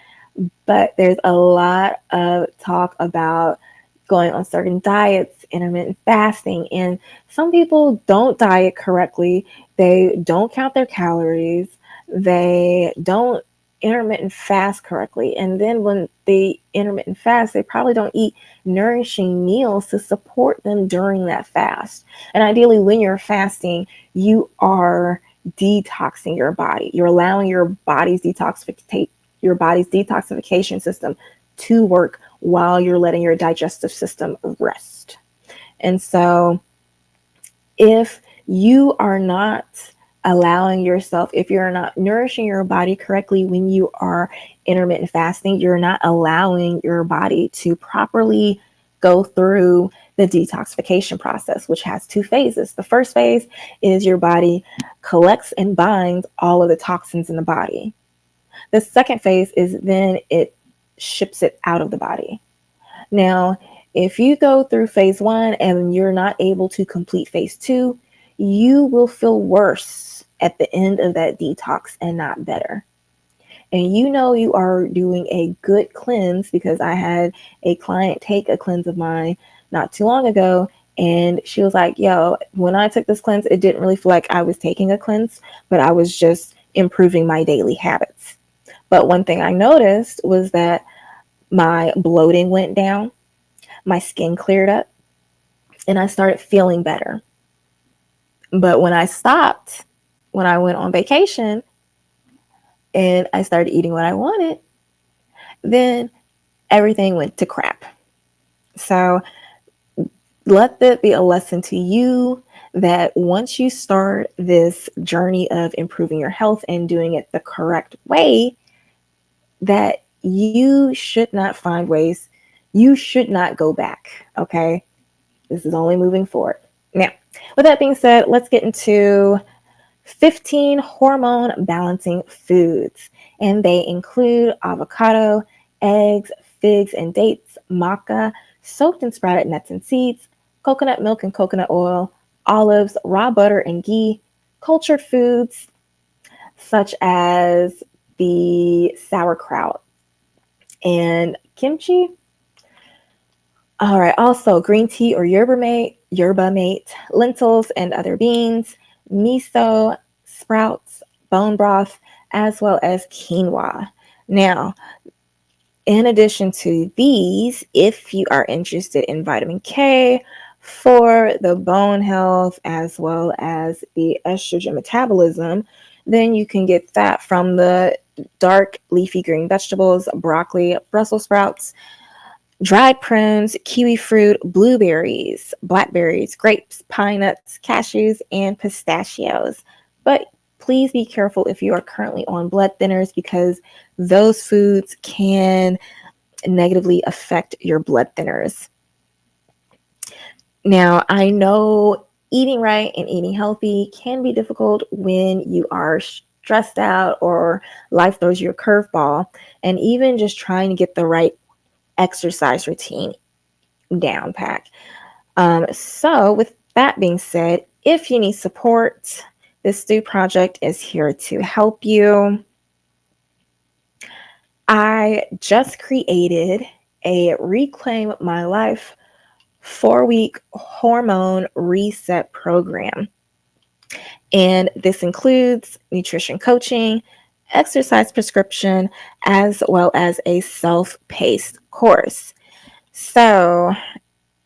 But there's a lot of talk about going on certain diets, intermittent fasting, and some people don't diet correctly. They don't count their calories. They don't intermittent fast correctly. And then when they intermittent fast, they probably don't eat nourishing meals to support them during that fast. And ideally, when you're fasting, you are detoxing your body. You're allowing your body's detoxification system to work while you're letting your digestive system rest. And so if you are not allowing yourself, if you're not nourishing your body correctly when you are intermittent fasting, you're not allowing your body to properly go through the detoxification process, which has two phases. The first phase is your body collects and binds all of the toxins in the body. The second phase is then it ships it out of the body. Now, if you go through phase one and you're not able to complete phase two, you will feel worse at the end of that detox and not better. And you know you are doing a good cleanse, because I had a client take a cleanse of mine not too long ago, and she was like, yo, when I took this cleanse, it didn't really feel like I was taking a cleanse, but I was just improving my daily habits. But one thing I noticed was that my bloating went down, my skin cleared up, and I started feeling better. But when I stopped, when I went on vacation and I started eating what I wanted, then everything went to crap. So let that be a lesson to you that once you start this journey of improving your health and doing it the correct way, that you should not find ways, you should not go back. Okay. This is only moving forward. Now, with that being said, let's get into 15 hormone balancing foods. And they include avocado, eggs, figs and dates, maca, soaked and sprouted nuts and seeds, coconut milk and coconut oil, olives, raw butter and ghee, cultured foods such as the sauerkraut and kimchi. All right, also green tea or yerba mate, lentils and other beans, miso, sprouts, bone broth, as well as quinoa. Now, in addition to these, if you are interested in vitamin K for the bone health as well as the estrogen metabolism, then you can get that from the dark leafy green vegetables, broccoli, Brussels sprouts, dried prunes, kiwi fruit, blueberries, blackberries, grapes, pine nuts, cashews, and pistachios. But please be careful if you are currently on blood thinners, because those foods can negatively affect your blood thinners. Now, I know eating right and eating healthy can be difficult when you are stressed out or life throws you a curveball, and even just trying to get the right exercise routine down pack. So with that being said, if you need support, this Stew Project is here to help you. I just created a Reclaim My Life 4-week hormone reset program. And this includes nutrition coaching, exercise prescription, as well as a self-paced course. So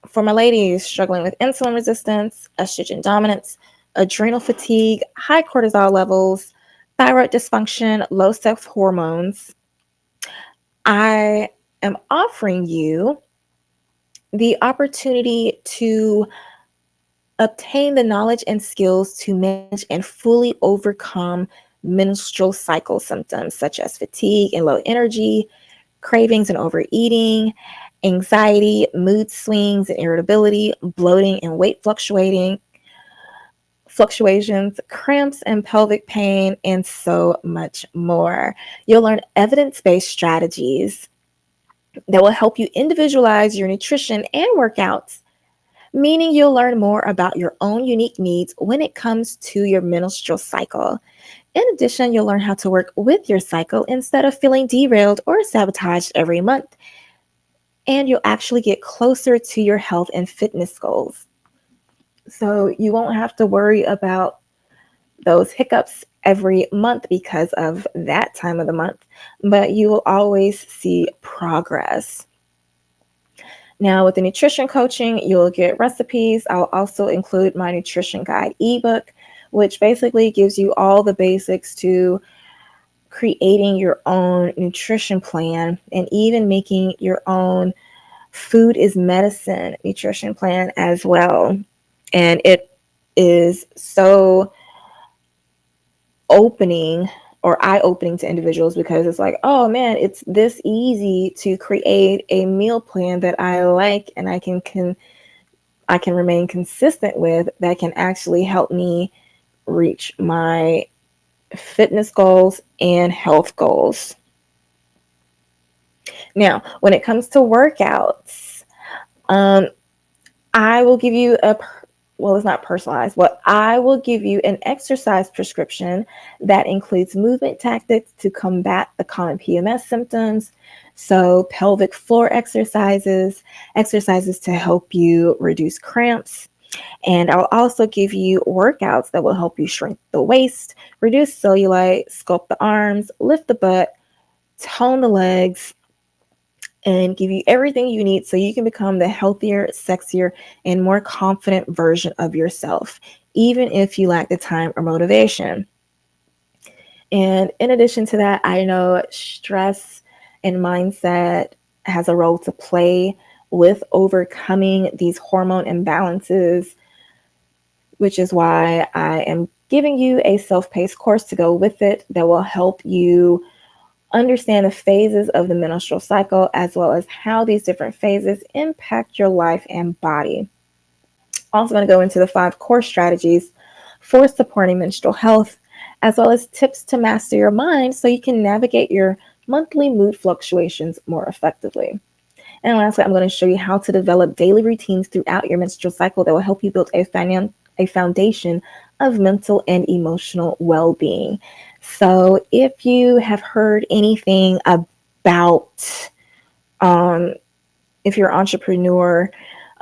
for my ladies struggling with insulin resistance, estrogen dominance, adrenal fatigue, high cortisol levels, thyroid dysfunction, low sex hormones, I am offering you the opportunity to obtain the knowledge and skills to manage and fully overcome menstrual cycle symptoms such as fatigue and low energy, cravings and overeating, anxiety, mood swings and irritability, bloating and weight fluctuations, cramps and pelvic pain, and so much more. You'll learn evidence-based strategies that will help you individualize your nutrition and workouts, meaning you'll learn more about your own unique needs when it comes to your menstrual cycle. In addition, you'll learn how to work with your cycle instead of feeling derailed or sabotaged every month. And you'll actually get closer to your health and fitness goals. So you won't have to worry about those hiccups every month because of that time of the month, but you will always see progress. Now, with the nutrition coaching, you'll get recipes. I'll also include my nutrition guide ebook, which basically gives you all the basics to creating your own nutrition plan and even making your own food is medicine nutrition plan as well. And it is so opening or eye-opening to individuals, because it's like, oh man, it's this easy to create a meal plan that I like and I can I can remain consistent with that can actually help me reach my fitness goals and health goals. Now, when it comes to workouts, um, I will give you well, it's not personalized, but I will give you an exercise prescription that includes movement tactics to combat the common PMS symptoms. So, pelvic floor exercises, exercises to help you reduce cramps. And I'll also give you workouts that will help you shrink the waist, reduce cellulite, sculpt the arms, lift the butt, tone the legs, and give you everything you need so you can become the healthier, sexier, and more confident version of yourself, even if you lack the time or motivation. And in addition to that, I know stress and mindset has a role to play with overcoming these hormone imbalances, which is why I am giving you a self-paced course to go with it that will help you understand the phases of the menstrual cycle, as well as how these different phases impact your life and body. Also going to go into the 5 core strategies for supporting menstrual health, as well as tips to master your mind so you can navigate your monthly mood fluctuations more effectively. And lastly, I'm going to show you how to develop daily routines throughout your menstrual cycle that will help you build a foundation of mental and emotional well-being. So if you have heard anything about, um, if you're an entrepreneur,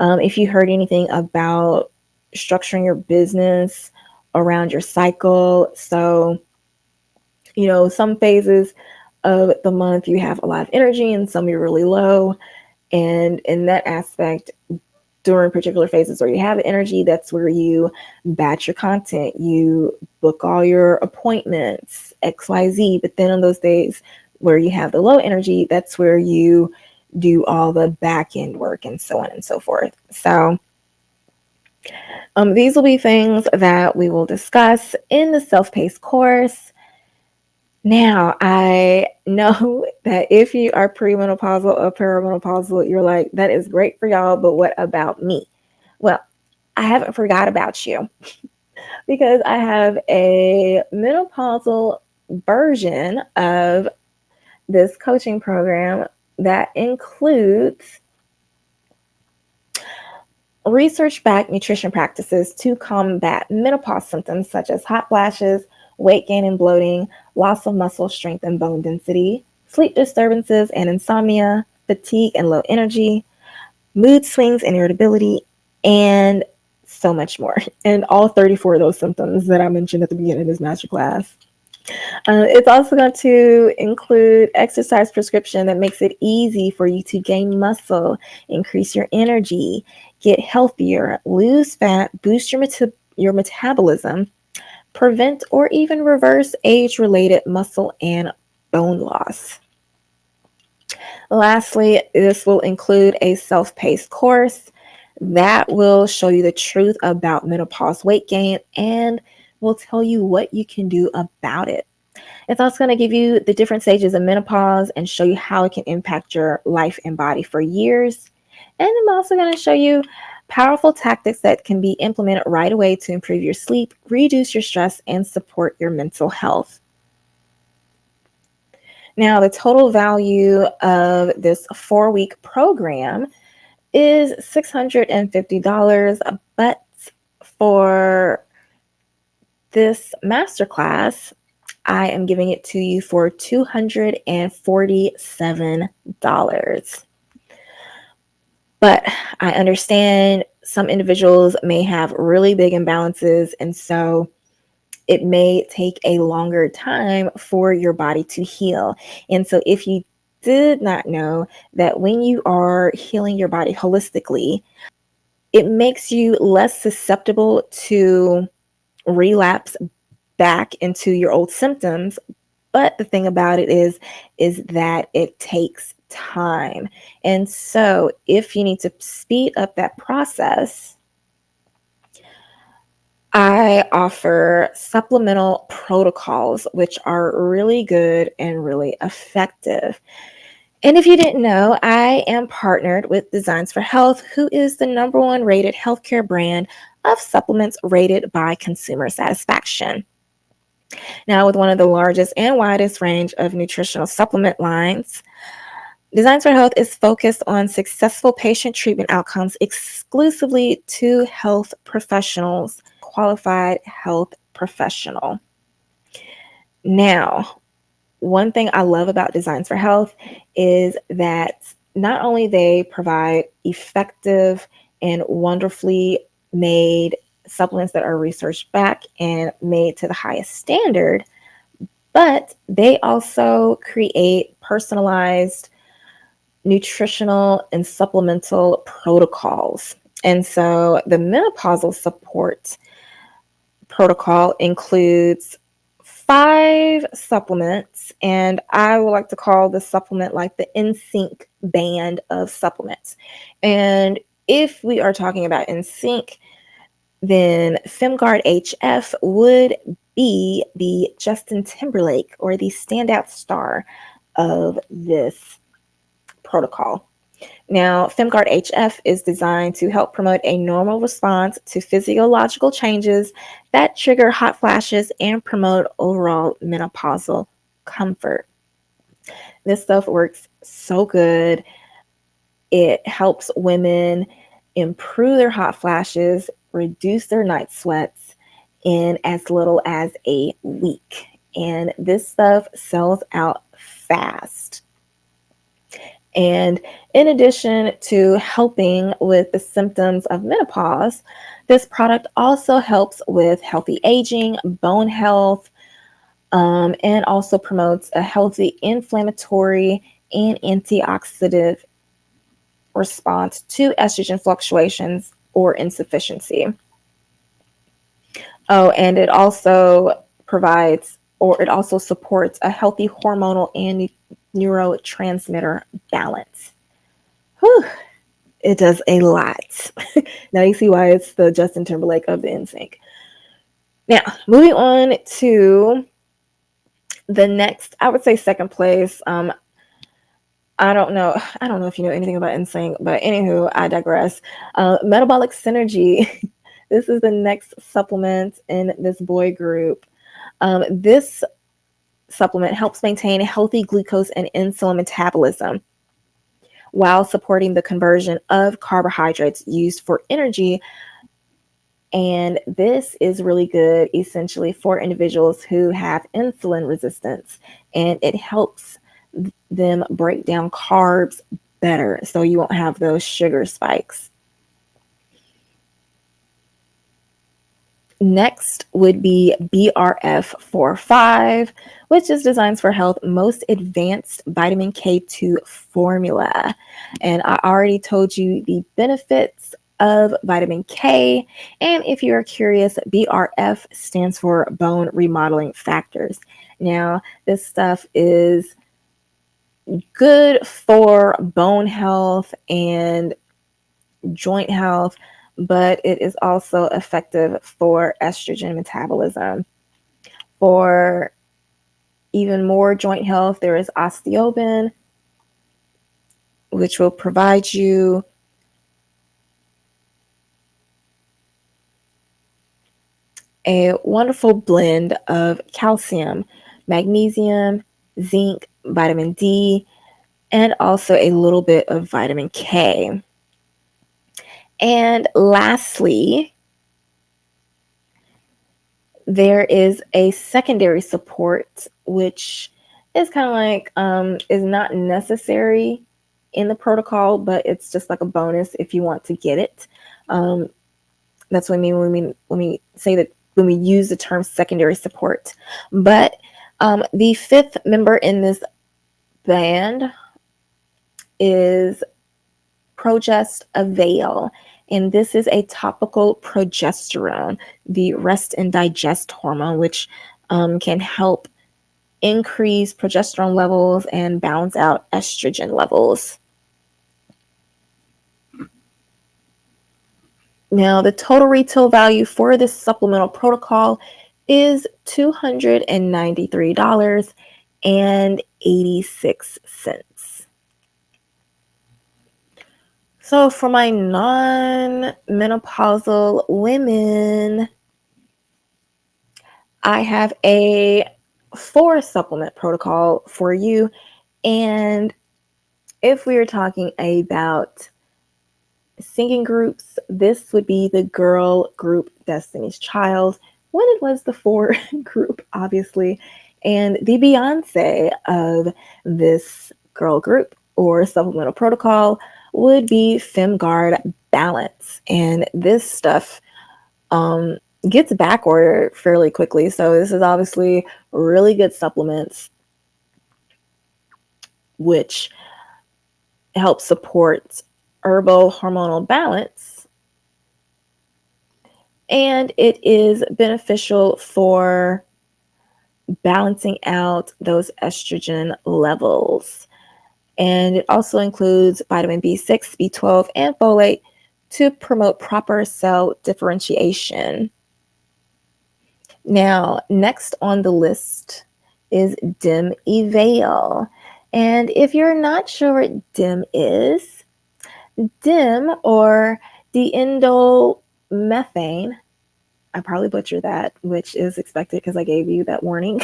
if you heard anything about structuring your business around your cycle, so, some phases of the month you have a lot of energy and some you're really low. And in that aspect, during particular phases where you have energy, that's where you batch your content, you book all your appointments, XYZ. But then on those days where you have the low energy, that's where you do all the back end work and so on and so forth. So these will be things that we will discuss in the self-paced course. Now, I know that if you are premenopausal or perimenopausal, you're like, that is great for y'all, but what about me? Well, I haven't forgot about you because I have a menopausal version of this coaching program that includes research-backed nutrition practices to combat menopause symptoms such as hot flashes, weight gain and bloating, loss of muscle strength and bone density, sleep disturbances and insomnia, fatigue and low energy, mood swings and irritability, and so much more. And all 34 of those symptoms that I mentioned at the beginning of this masterclass. It's also going to include exercise prescription that makes it easy for you to gain muscle, increase your energy, get healthier, lose fat, boost your metabolism, prevent or even reverse age-related muscle and bone loss. Lastly, this will include a self-paced course that will show you the truth about menopause weight gain and will tell you what you can do about it. It's also going to give you the different stages of menopause and show you how it can impact your life and body for years. And I'm also going to show you powerful tactics that can be implemented right away to improve your sleep, reduce your stress, and support your mental health. Now, the total value of this 4-week program is $650, but for this masterclass, I am giving it to you for $247. But I understand some individuals may have really big imbalances, and so it may take a longer time for your body to heal. And so if you did not know that when you are healing your body holistically, it makes you less susceptible to relapse back into your old symptoms. But the thing about it is that it takes time. And so if you need to speed up that process, I offer supplemental protocols, which are really good and really effective. And if you didn't know, I am partnered with Designs for Health, who is the number one rated healthcare brand of supplements rated by consumer satisfaction. Now, with one of the largest and widest range of nutritional supplement lines, Designs for Health is focused on successful patient treatment outcomes exclusively to health professionals, qualified health professional. Now, one thing I love about Designs for Health is that not only they provide effective and wonderfully made supplements that are research backed and made to the highest standard, but they also create personalized nutritional and supplemental protocols. And so the menopausal support protocol includes 5 supplements, and I would like to call the supplement like the NSYNC band of supplements. And if we are talking about NSYNC, then FemGuard HF would be the Justin Timberlake or the standout star of this protocol. Now, FemGuard HF is designed to help promote a normal response to physiological changes that trigger hot flashes and promote overall menopausal comfort. This stuff works so good. It helps women improve their hot flashes, reduce their night sweats in as little as a week. And this stuff sells out fast. And in addition to helping with the symptoms of menopause, this product also helps with healthy aging, bone health, and also promotes a healthy inflammatory and antioxidant response to estrogen fluctuations or insufficiency. Oh, and it also supports a healthy hormonal and neurotransmitter balance. Whew, it does a lot. Now you see why it's the Justin Timberlake of the NSYNC. Now, moving on to the next, I would say second place. I don't know if you know anything about NSYNC, but anywho, I digress. Metabolic Synergy. This is the next supplement in this boy group. This supplement helps maintain healthy glucose and insulin metabolism while supporting the conversion of carbohydrates used for energy. And this is really good essentially for individuals who have insulin resistance, and it helps them break down carbs better so you won't have those sugar spikes. Next would be BRF45, which is Designs for Health most advanced vitamin K2 formula. And I already told you the benefits of vitamin K. And if you are curious, BRF stands for bone remodeling factors. Now, this stuff is good for bone health and joint health, but it is also effective for estrogen metabolism. For even more joint health, there is osteoben, which will provide you a wonderful blend of calcium, magnesium, zinc, vitamin D, and also a little bit of vitamin K. And lastly, there is a secondary support, which is kind of like is not necessary in the protocol, but it's just like a bonus if you want to get it. That's what I mean when we say that, when we use the term secondary support. But the fifth member in this band is Progest Avail, and this is a topical progesterone, the rest and digest hormone, which can help increase progesterone levels and balance out estrogen levels. Now, the total retail value for this supplemental protocol is $293.86. So for my non-menopausal women, I have a 4 supplement protocol for you. And if we are talking about singing groups, this would be the girl group Destiny's Child, when it was the 4 group, obviously. And the Beyonce of this girl group or supplemental protocol would be FemGuard Balance. And this stuff gets back ordered fairly quickly. So this is obviously really good supplements, which help support hormonal balance. And it is beneficial for balancing out those estrogen levels. And it also includes vitamin B6, B12, and folate to promote proper cell differentiation. Now, next on the list is DIM Evail. And if you're not sure what DIM is, DIM or diindolylmethane, I probably butchered that, which is expected because I gave you that warning.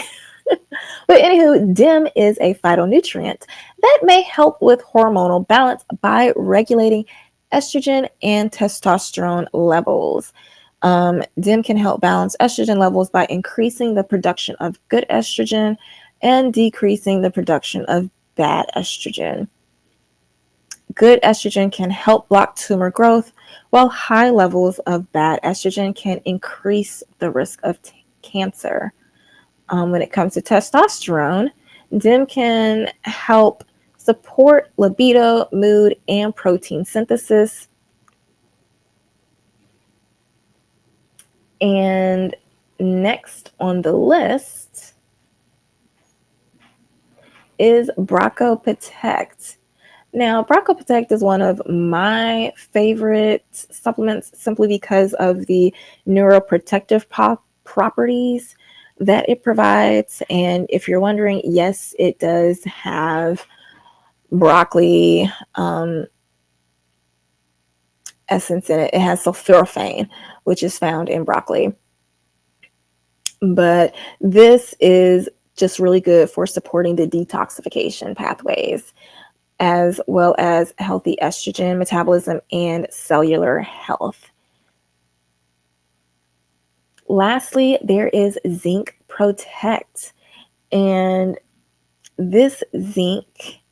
But anywho, DIM is a phytonutrient that may help with hormonal balance by regulating estrogen and testosterone levels. DIM can help balance estrogen levels by increasing the production of good estrogen and decreasing the production of bad estrogen. Good estrogen can help block tumor growth, while high levels of bad estrogen can increase the risk of cancer. When it comes to testosterone, DIM can help support libido, mood, and protein synthesis. And next on the list is Braco Protect. Now, Braco Protect is one of my favorite supplements simply because of the neuroprotective properties that it provides. And if you're wondering, yes, it does have broccoli essence in it. It has sulforaphane, which is found in broccoli. But this is just really good for supporting the detoxification pathways, as well as healthy estrogen metabolism and cellular health. Lastly, there is Zinc Protect. And this zinc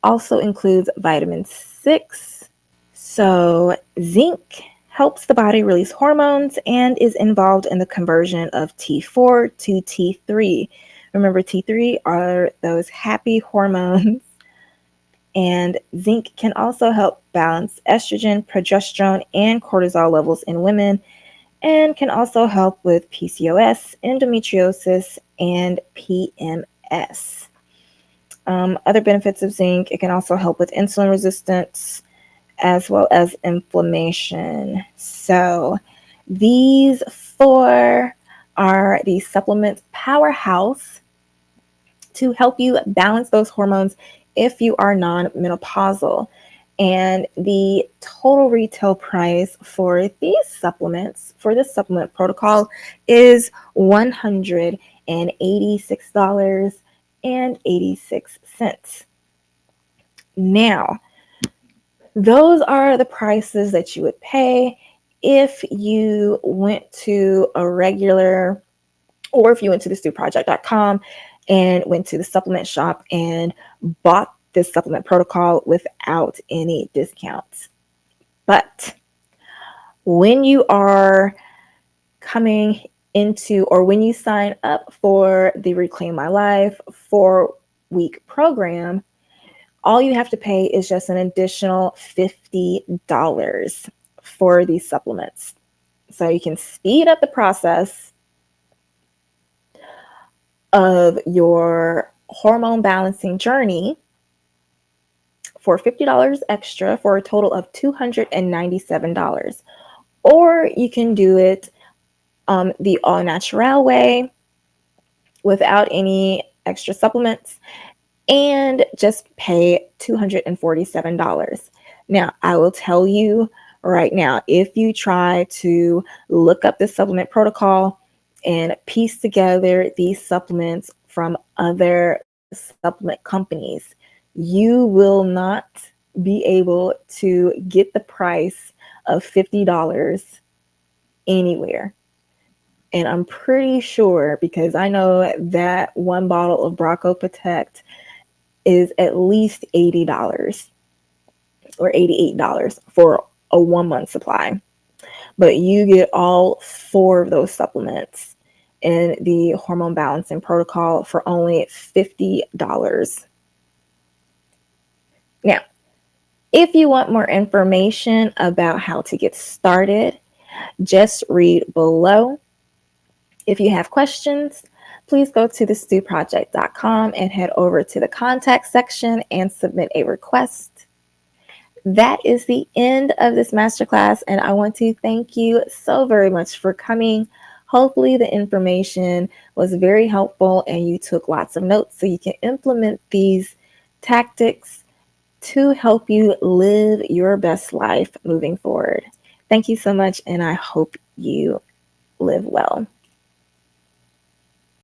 also includes vitamin 6. So zinc helps the body release hormones and is involved in the conversion of T4 to T3. Remember, T3 are those happy hormones. And zinc can also help balance estrogen, progesterone, and cortisol levels in women, and can also help with PCOS, endometriosis, and PMS. Other benefits of zinc, it can also help with insulin resistance as well as inflammation. So these 4 are the supplement powerhouse to help you balance those hormones if you are non-menopausal. And the total retail price for these supplements, for this supplement protocol, is $186.86. Now, those are the prices that you would pay if you went to a regular, or if you went to the stewproject.com and went to the supplement shop and bought this supplement protocol without any discounts. But when you are coming into, or when you sign up for the Reclaim My Life 4-week program, all you have to pay is just an additional $50 for these supplements. So you can speed up the process of your hormone balancing journey for $50 extra for a total of $297. Or you can do it the all natural way without any extra supplements and just pay $247. Now, I will tell you right now, if you try to look up the supplement protocol and piece together these supplements from other supplement companies, you will not be able to get the price of $50 anywhere. And I'm pretty sure, because I know that one bottle of Braco Protect is at least $80 or $88 for a 1 month supply. But you get all four of those supplements in the hormone balancing protocol for only $50. Now, if you want more information about how to get started, just read below. If you have questions, please go to thestewproject.com and head over to the contact section and submit a request. That is the end of this masterclass, and I want to thank you so very much for coming. Hopefully the information was very helpful and you took lots of notes so you can implement these tactics to help you live your best life moving forward. Thank you so much, and I hope you live well.